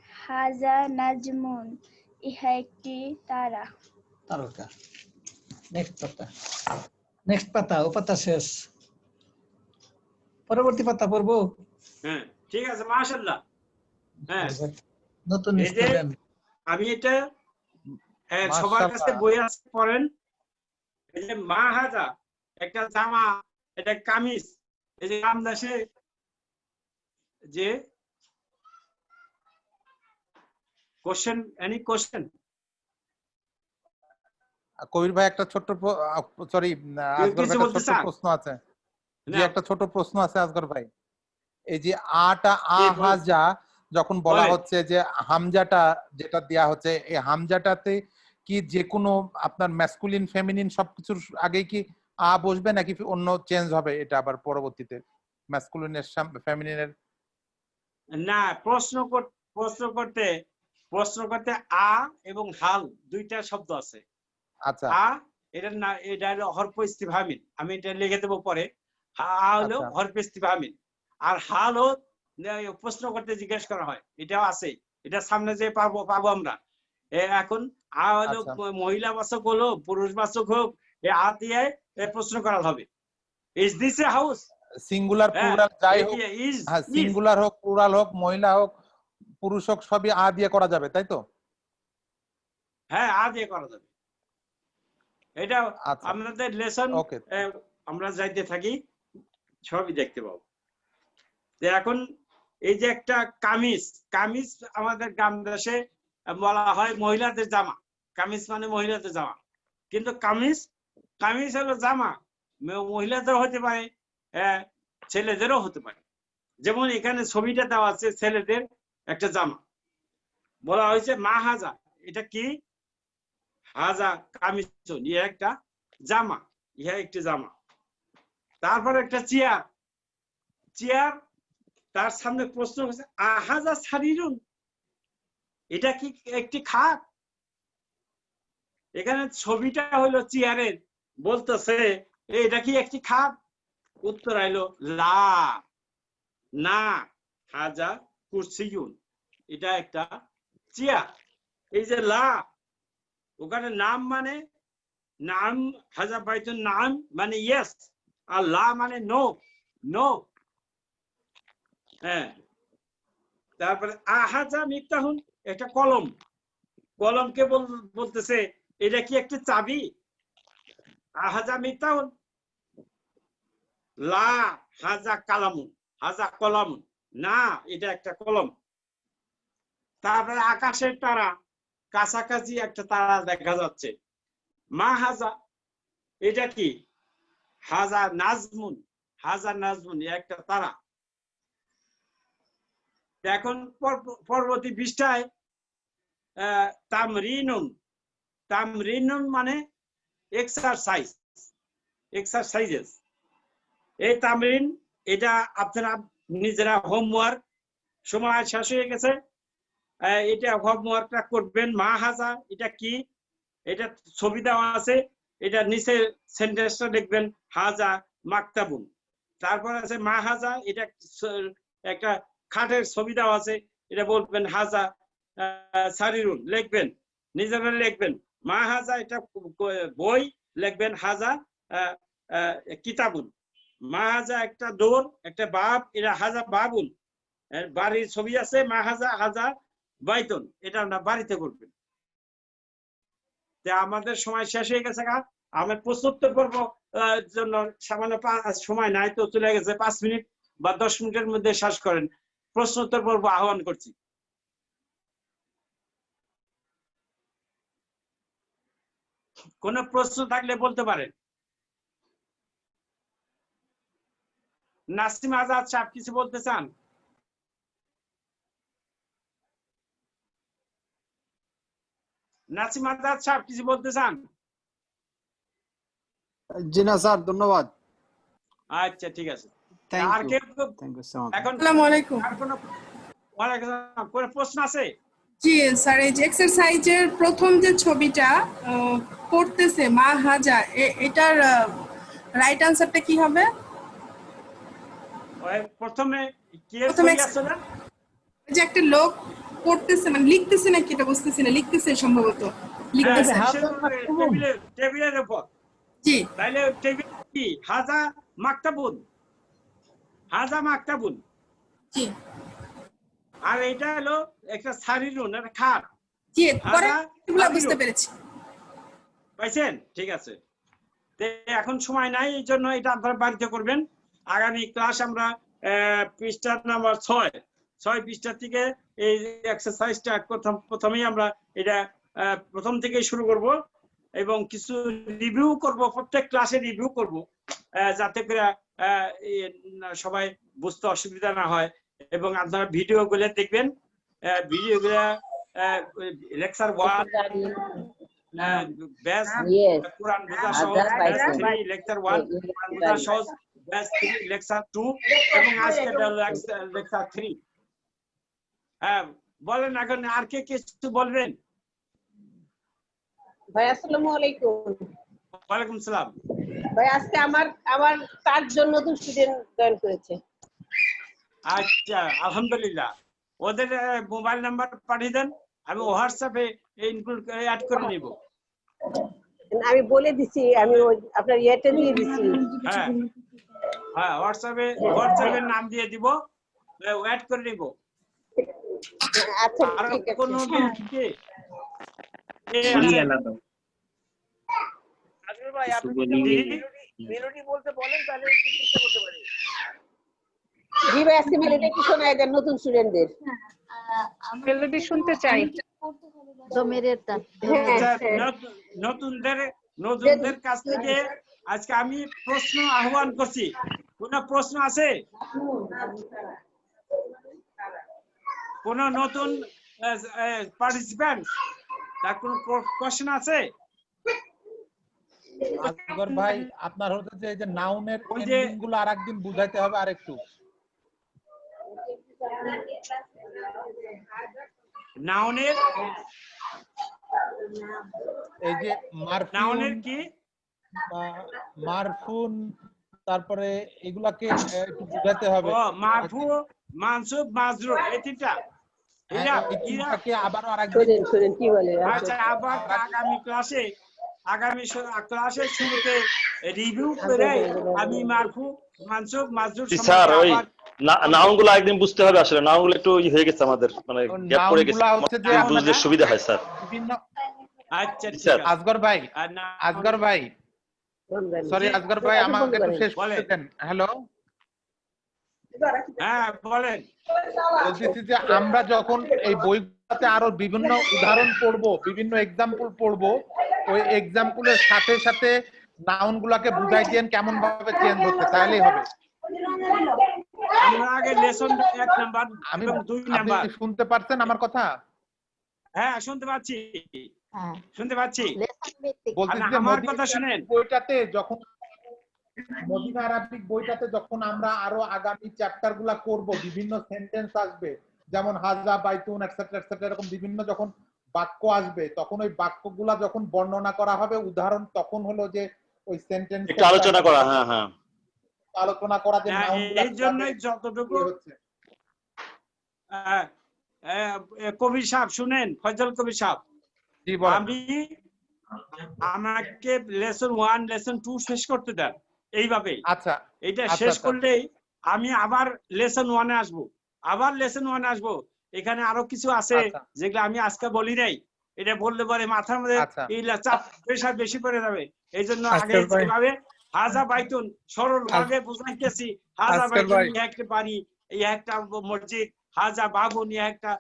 Speaker 12: হাজা নাজমুন, ইহা একটি তারা।
Speaker 1: তারকা। নেক্সট পাতা, নেক্সট পাতা, ও পাতা শেষ, পরবর্তী পাতা পড়বো।
Speaker 4: হ্যাঁ ঠিক আছে, মাশাআল্লাহ। হ্যাঁ
Speaker 1: নতুন
Speaker 4: এই যে
Speaker 1: স্টুডেন্ট।
Speaker 4: আমি এটা সবার কাছে বই আছে, পড়েন। এই যে মাহাজা একটা জামা, এটা কামিজ। এই যে রামদাসে যে কোশ্চেন, এনি কোশ্চেন?
Speaker 6: কবির ভাই একটা ছোট্ট সরি আসগর ভাই একটা ছোট্ট প্রশ্ন আছে। যে একটা ছোট প্রশ্ন আছে আসগর ভাই, এই যে আটা আহাজা যখন বলা হচ্ছে যে হামজাটা যেটা দেয়া হচ্ছে, এই হামজাটাতে কি যে কোনো আপনার ম্যাসকুলিন ফেমিনিন সবকিছুর আগে কি আ বসবে নাকি অন্য চেঞ্জ হবে এটা আবার পরবর্তীতে ম্যাসকুলিনের ফেমিনিনের?
Speaker 4: না, প্রশ্ন করতে আ এবং হাল দুইটা শব্দ আছে।
Speaker 6: আচ্ছা,
Speaker 4: আ এটা না, এটা হলো হরফ ইস্তিফহামিন, আমি এটা লিখে দেবো পরে। আ হলো হরফ ইস্তিফহামিন, আর হাল হলো প্রশ্ন করতে জিজ্ঞেস করা হয়, এটাও আছে। এটা সামনে যে পাবো আমরা। এখন আ হলো মহিলা বাচক হলো পুরুষ বাচক হোক, এই আ দিয়ে প্রশ্ন করা হবে। Is this a house?
Speaker 6: Singular plural যাই হোক, হ্যাঁ সিঙ্গুলার হোক প্লুরাল হোক মহিলা হোক পুরুষ হোক সবই আ দিয়ে করা যাবে, তাই তো?
Speaker 4: হ্যাঁ আ দিয়ে করা যাবে। এটা আমাদের লেসন আমরা যাইতে থাকি সবই দেখতে পাবো। এখন এই যে একটা কামিজ, কামিজ আমাদের গ্রাম দেশে বলা হয় মহিলাদের জামা। কামিজ মানে মহিলাদের জামা, কিন্তু কামিজ হলো জামা, মহিলাদের হতে পারে, ছেলেদেরও হতে পারে। যেমন এখানে ছবিটা দেওয়া আছে ছেলেদের একটা জামা, বলা হয়েছে মা হাজা, এটা কি? হাজা কামিজ, একটা জামা, ইহা একটি জামা। তারপর একটা চেয়ার, চেয়ার তার সামনে প্রশ্ন হচ্ছে আহাজা সারিরুন, এটা কি একটি খাট? এখানে ছবিটা হলো চেয়ারের, বলতেছে এটা কি একটি খাট? উত্তর আইলো লা, না, হাজা কুরসিয়ুন, এটা একটা চেয়ার। এই যে লা, ওখানে নাম মানে নাম, হাজা বাইতুন নাম মানে ইয়েস, আর লা মানে নো, নো। হ্যাঁ, তারপরে আহাজা মিফতাহুন, একটা কলম, কলমকে বলতেছে এটা কি একটা চাবি? আহাজা মিফতাহুন, লা হাজা কালামুন, হাজা কলামুন, না এটা একটা কলম। তারপরে আকাশের তারা, কাছাকাছি একটা তারা দেখা যাচ্ছে। মা হাজা, এটা কি? হাজা নাজমুন, হাজা নাজমুন, একটা তারা। এখন পরবর্তী পৃষ্ঠায় তামরিনুন, তামরিনুন মানে এক্সারসাইজ, এক্সারসাইজেস। এই তামরিন, এটা আপনারা নিজেরা হোমওয়ার্ক, সময় শেষ হয়ে গেছে, এটা হোমওয়ার্কটা করবেন। মা হাজা এটা কি? এটা ছবি দেওয়া আছে, এটা নিচে সেন্টেন্সটা লিখবেন হাজা মাকতাবুন। তারপর আছে মা হাজা, এটা একটা খাটের ছবি দেওয়া আছে, এটা বলবেন হাজা সারিরুন, লিখবেন নিজেরা লিখবেন। মা হাজা এটা বই, লিখবেন হাজা কিতাবুন। মা হাজা একটা দৌড়, একটা বাব, এটা হাজা বাবুন, বাড়ির ছবি আছে। মা হাজা, হাজা বাইতুন, এটা আমরা বাড়িতে করবেন। আমাদের সময় শেষ হয়ে গেছে। আমার প্রশ্নোত্তর পর্ব জন্য সামান্য সময় নাই, তো চলে গেছে 5 মিনিট বা 10 মিনিটের মধ্যে শেষ করেন। প্রশ্নোত্তর পর্ব আহ্বান করছি। কোন প্রশ্ন থাকলে বলতে পারেন। নাসিম আজাদ সাহেব কিছু বলতে চান? নাসিম আজাদ সাহেব কিছু বলতে চান?
Speaker 8: জি না স্যার, ধন্যবাদ।
Speaker 4: আচ্ছা, ঠিক আছে।
Speaker 8: আর
Speaker 4: কেউ এখন
Speaker 13: আসসালামু আলাইকুম।
Speaker 4: আর কোনো প্রশ্ন আছে?
Speaker 13: জি স্যার, এই যে এক্সারসাইজের প্রথম যে ছবিটা পড়তেছে মা হাজা, এটার রাইট আনসারটা কি হবে?
Speaker 4: প্রথমে কি ছবি আছে না,
Speaker 13: যে একটা লোক পড়তেছে, মানে লিখতেছে নাকি এটা বুঝতেছি না, লিখতেছে সম্ভবত, লিখতেছে
Speaker 4: টেবিলের উপর।
Speaker 13: জি,
Speaker 4: তাইলে টেবিল কি? হাজা মাকতাবুন, হাজা মাকতাবুন।
Speaker 13: জি।
Speaker 4: আর এটা হলো একটা সারিরুন, একটা খাট।
Speaker 13: জি, পরে এগুলো বুঝতে পেরেছি।
Speaker 4: পাইছেন? ঠিক আছে। এখন সময় নাই, এই জন্য এটা আপনারা বাড়িতে করবেন। আগামী ক্লাস আমরা পৃষ্ঠা নাম্বার 6 পৃষ্ঠা থেকে এই এক্সারসাইজটা প্রথমেই আমরা এটা প্রথম থেকেই শুরু করব, এবং কিছু রিভিউ করব, প্রত্যেক ক্লাসে রিভিউ করব, যাতে করে সবাই বুঝতে অসুবিধা না হয়। এবং আপনারা ভিডিও গুলো দেখবেন, ভিডিও গুলা লেকচার 1 ব্যাচ কোরআন বোঝা সহজ, ব্যাচ 3 লেকচার 1 কোরআন বোঝা সহজ, ব্যাচ 3 লেকচার 2, এবং আজকে লেকচার 3। হ্যাঁ, বলেন এখন আর কে কিছু বলবেন?
Speaker 14: ভাই আসসালামু আলাইকুম।
Speaker 4: ওয়ালাইকুম সালাম।
Speaker 14: ভাই আজকে আমার 4 জন নতুন স্টুডেন্ট জয়েন করেছে।
Speaker 4: আচ্ছা, আলহামদুলিল্লাহ। ওদের মোবাইল নাম্বার পাঠিয়ে দেন, আমি হোয়াটসঅ্যাপে ইনক্লুড অ্যাড করে নিব।
Speaker 14: আমি বলে দিছি, আমি আপনার ইয়েটা দিয়ে দিছি।
Speaker 4: হ্যাঁ হ্যাঁ, হোয়াটসঅ্যাপে নাম দিয়ে দিব, অ্যাড করে নিব।
Speaker 14: আচ্ছা,
Speaker 4: আর কোন কি
Speaker 14: ভাই আপনি মেলোডি বলতে বলেন, তাহলে চেষ্টা করতে পারি। জি ভাই, আজকে মেলোডি কি শোনায় দেন নতুন স্টুডেন্টদের?
Speaker 10: মেলোডি শুনতে চাই।
Speaker 4: নতুনদের কাছ থেকে আজকে আমি প্রশ্ন আহ্বান করছি। কোন প্রশ্ন আছে? কোন নতুন পার্টিসিপেন্ট, তার কোন কোশ্চেন আছে?
Speaker 6: আসগর ভাই আপনার হচ্ছে যে এই যে নাউনের এন্ডিং গুলো আরেকদিন বুঝাইতে হবে আরেকটু।
Speaker 4: নাউনের
Speaker 6: এই যে
Speaker 4: নাউনের কি
Speaker 6: মারফুন তারপরে এগুলাকে একটু বুঝাতে হবে।
Speaker 4: ও মারফু মানসুব মাজরুর এই তিনটা
Speaker 6: এটাকে আবার আরেকদিন
Speaker 14: শুনেন কি বলে।
Speaker 4: আচ্ছা আবার আগামী ক্লাসে শুরুতে রিভিউ করে আমি মারফু মানসুব মাজরুর
Speaker 15: স্যার ওই
Speaker 4: সম্পর্কে
Speaker 15: নাউনগুলো একদিন বুঝতে হবে আসলে, নাউনগুলো একটু হয়ে গেছে আমাদের, মানে গ্যাপ পড়ে গেছে, বুঝতে সুবিধা হয় স্যার।
Speaker 4: আচ্ছা
Speaker 15: স্যার
Speaker 6: আসগর ভাই সরি আসগর ভাই আমাকে একটু শেষ করতে দেন। হ্যালো
Speaker 4: হ্যাঁ বলেন।
Speaker 6: বলতেছি যে আমরা যখন এই বইগুলোতে আরো বিভিন্ন উদাহরণ পড়বো, বিভিন্ন এক্সাম্পল পড়বো, ওই এক্সাম্পলের সাথে সাথে নাউন গুলাকে বুঝাই দেন কেমন ভাবে চেঞ্জ হচ্ছে, তাহলেই হবে।
Speaker 4: আমরা আগে লেসন 1 নাম্বার এবং 2 নাম্বার।
Speaker 6: আপনি শুনতে পাচ্ছেন আমার কথা?
Speaker 4: হ্যাঁ শুনতে পাচ্ছি, শুনতে পাচ্ছি।
Speaker 6: বলতেছি যে
Speaker 4: আমার কথা শুনেন,
Speaker 6: বইটাতে যখন মদিনা আরবিক বইটাতে যখন আমরা আরো আগামী চ্যাপ্টার গুলা করবো, বিভিন্ন সেন্টেন্স আসবে, যেমন হাজা বাইতুন এটসেট্রা এটসেট্রা, এরকম বিভিন্ন যখন বাক্য আসবে, তখন ওই বাক্যগুলা যখন বর্ণনা করা হবে উদাহরণ, তখন হলো যে ওই সেন্টেন্স
Speaker 15: একটু আলোচনা করা। হ্যাঁ হ্যাঁ
Speaker 6: আলোচনা করা যে
Speaker 4: এই জন্যই যতটুকু কবির সাহেব শুনেন, ফয়জল কবির সাহেব, আমি আমাকে লেসন 1 লেসন 2 শেষ করতে দেন এইভাবে।
Speaker 6: আচ্ছা
Speaker 4: এটা শেষ করলেই আমি আবার লেসন 1 এ আসবো, আবার লেসন 1 এ আসবো। এখানে আরো কিছু আছে যেগুলো আমি আজকে বলি নাই, এটা বললে পরে মাথার মধ্যে চাপ প্রেশার বেশি করে যাবে। এই জন্য আগে যেভাবে হাজা বাইতুন সরল ভাবে বুঝাইতেছি, হাজা বাইতুন একটা বাড়ি, এই একটা মসজিদ, হাজা বাবুন একটা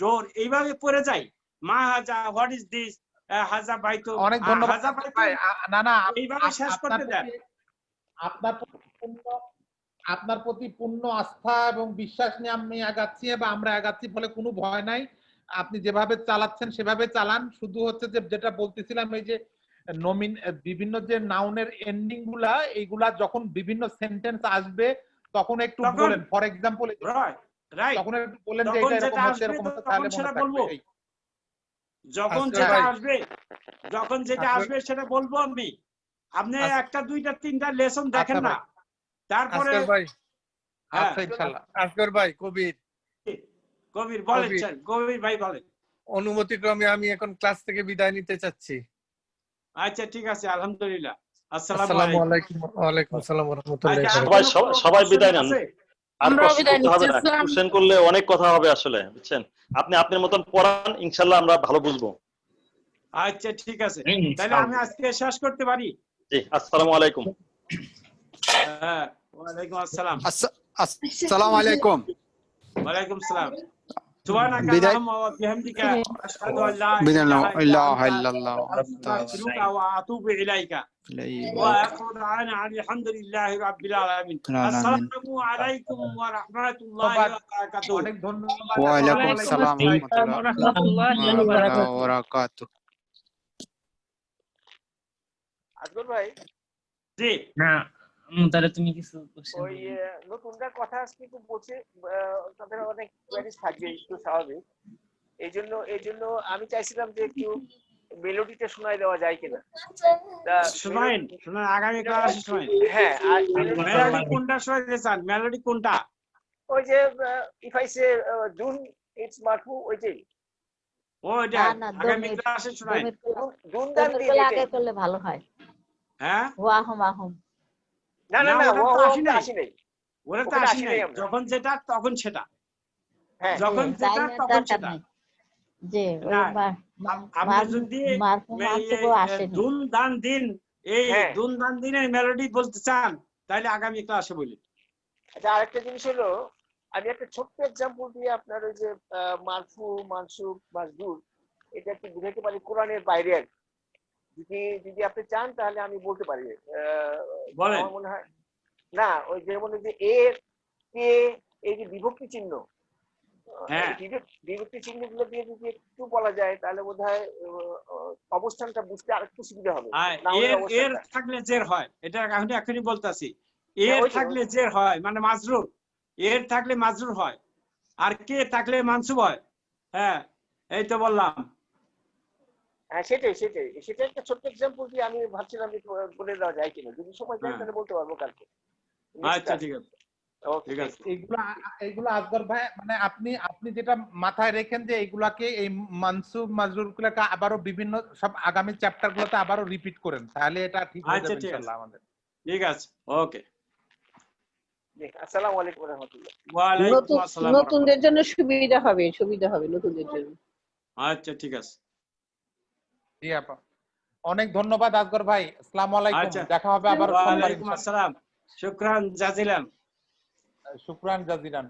Speaker 4: ডোর, এইভাবে পড়ে যাই। মা হাজা হোয়াট ইজ দিস, হাজা বাইতুন।
Speaker 6: অনেক ধন্যবাদ ভাই। না
Speaker 4: এইভাবে শেষ করতে দেন।
Speaker 6: আপনার প্রতি পূর্ণ আস্থা এবং বিশ্বাস নিয়ে আমি আগাচ্ছি বা আমরা আগাচ্ছি, ফলে কোনো ভয় নাই। আপনি যেভাবে চালাচ্ছেন সেভাবে চালান। শুধু হচ্ছে যে যেটা বলতেছিলাম, এই যে বিভিন্ন যে নাউনের এন্ডিং গুলা, এইগুলা যখন বিভিন্ন সেন্টেন্স আসবে তখন একটু বলেন। ফর এক্সাম্পল তখন একটু বলেন যে এটা এরকম হচ্ছে এরকম হচ্ছে, তাহলে মনে থাকবে।
Speaker 4: যখন যেটা আসবে সেটা বলবো আমি। আপনি একটা দুইটা তিনটা লেসন দেখেন না, তারপরে
Speaker 9: আসগর ভাই কবির
Speaker 4: বলেন। কবির ভাই বলেন।
Speaker 9: অনুমতিক্রমে আমি এখন ক্লাস থেকে বিদায় নিতে চাচ্ছি।
Speaker 4: আচ্ছা ঠিক আছে, আলহামদুলিল্লাহ।
Speaker 9: আসসালামু আলাইকুম। ওয়া আলাইকুম আসসালাম ওয়া
Speaker 15: রাহমাতুল্লাহি। সবাই বিদায় নেন, আর প্রশ্ন করতে হবে না, কোশ্চেন করলে অনেক কথা হবে আসলে, বুঝছেন? আপনি আপনার মতন পড়ান, ইনশাআল্লাহ আমরা ভালো বুঝবো।
Speaker 4: আচ্ছা ঠিক আছে, তাহলে আমি আজকে শেষ করতে পারি?
Speaker 15: জি, আসসালামু আলাইকুম।
Speaker 4: হ্যাঁ ওয়া আলাইকুম আসসালাম।
Speaker 8: আসসালামু আলাইকুম।
Speaker 4: ওয়া আলাইকুম সালাম। সুবহানাকা আল্লাহুম্মা ওয়া বিহামদিকা আশহাদু আল লা
Speaker 8: ইলাহা ইল্লাল্লাহ
Speaker 4: আস্তাগফিরুকা ওয়া আতুবু ইলাইকা ওয়া আখিরু দা'ওয়ানা আলহামদুলিল্লাহি রাব্বিল আলামিন। আসসালামু আলাইকুম ওয়া রাহমাতুল্লাহি ওয়া বারাকাতুহু।
Speaker 6: অনেক ধন্যবাদ।
Speaker 8: ওয়া আলাইকুম আসসালাম ওয়া রাহমাতুল্লাহি ওয়া বারাকাতুহু।
Speaker 11: আসগর ভাই
Speaker 2: জি না তাহলে তুমি কিছু
Speaker 11: ওই নতুনটা কথা আজকে একটু বলছে, তাদের অনেক কোয়ারিজ থাকবে, একটু স্বাভাবিক। এই জন্য আমি চাইছিলাম যে একটু মেলোডিটা শোনাই দেওয়া যায় কিনা।
Speaker 4: শুনাইন, আগামী ক্লাসে শুনাইন।
Speaker 11: হ্যাঁ, আর
Speaker 4: মেলোডি কোনটা শোনাইতে চান? মেলোডি কোনটা?
Speaker 11: ওই যে ইফ আই সে দুন ইটস মারফু, ওইটাই।
Speaker 4: ওইটা আগামী ক্লাসে শুনাইন।
Speaker 11: দুন দান দিয়ে
Speaker 14: আগে করলে ভালো হয়।
Speaker 4: হ্যাঁ
Speaker 14: ওয়াহুম আহুম।
Speaker 11: না ওটা আসি নাই।
Speaker 4: ওটা তো আসি নাই। যখন যেটা তখন সেটা।
Speaker 14: হ্যাঁ,
Speaker 4: যখন যেটা তখন সেটা।
Speaker 14: জি,
Speaker 4: আপনি যদি দুন দান দিন, এই দুন দান দিনের মেলোডি বলতে চান, তাহলে আগামী ক্লাসে বলি।
Speaker 11: আচ্ছা, আরেকটা জিনিস হলো, আমি একটা ছোট্ট এক্সাম্পল দিয়ে আপনার ওই যে মারফু মানসুব মাজরুর এটা একটু বুঝাইতে পারি কোরআনের বাইরে। যদি আপনি চান তাহলে আমি বলতে পারি। আমার মনে হয় না, ওই যেমন যে এ কে, এই যে বিভক্তি চিহ্ন,
Speaker 2: হ্যাঁ
Speaker 11: বিভক্তি চিহ্নগুলো দিয়ে যদি একটু বলা যায় তাহলে বোধহয় অবস্থানটা বুঝতে আরেকটু সুবিধা হবে।
Speaker 4: এর থাকলে জের হয়, এটা আমি এখনই বলতাছি। এর থাকলে জের হয় মানে মাজরুর, এর থাকলে মাজরুর হয়, আর কে থাকলে মানসুব হয়। হ্যাঁ এই তো বললাম।
Speaker 11: হ্যাঁ সেটাই একটা ছোট্ট এক্সাম্পল দিয়ে আমি ভাবছিলাম বলে দেওয়া যায় কিনা, যদি সময় পাই তাহলে বলতে পারবো কালকে।
Speaker 4: আচ্ছা ঠিক আছে ঠিক আছে।
Speaker 6: এইগুলা আসগর ভাই মানে আপনি যেটা মাথায় রেখেন যে এইগুলাকে এই মানসুব মাজরুর গুলাকে আবারও বিভিন্ন সব আগামী চ্যাপ্টার গুলোতে আবারও রিপিট করেন, তাহলে এটা ঠিক হয়ে যাবে ইনশাআল্লাহ আমাদের।
Speaker 4: ঠিক আছে ওকে।
Speaker 11: আসসালামু আলাইকুম ওয়া রাহমাতুল্লাহ।
Speaker 4: ওয়া আলাইকুম আসসালাম।
Speaker 14: নতুনদের জন্য সুবিধা হবে নতুনদের জন্য।
Speaker 4: আচ্ছা ঠিক আছে।
Speaker 6: জি আপা, অনেক ধন্যবাদ আসগর ভাই। আসসালামু আলাইকুম, দেখা হবে আবার সোমবার ইনশাআল্লাহ।
Speaker 4: ওয়া আলাইকুম আসসালাম। শুকরান জাজিলান।
Speaker 6: শুকরান জাজিলান।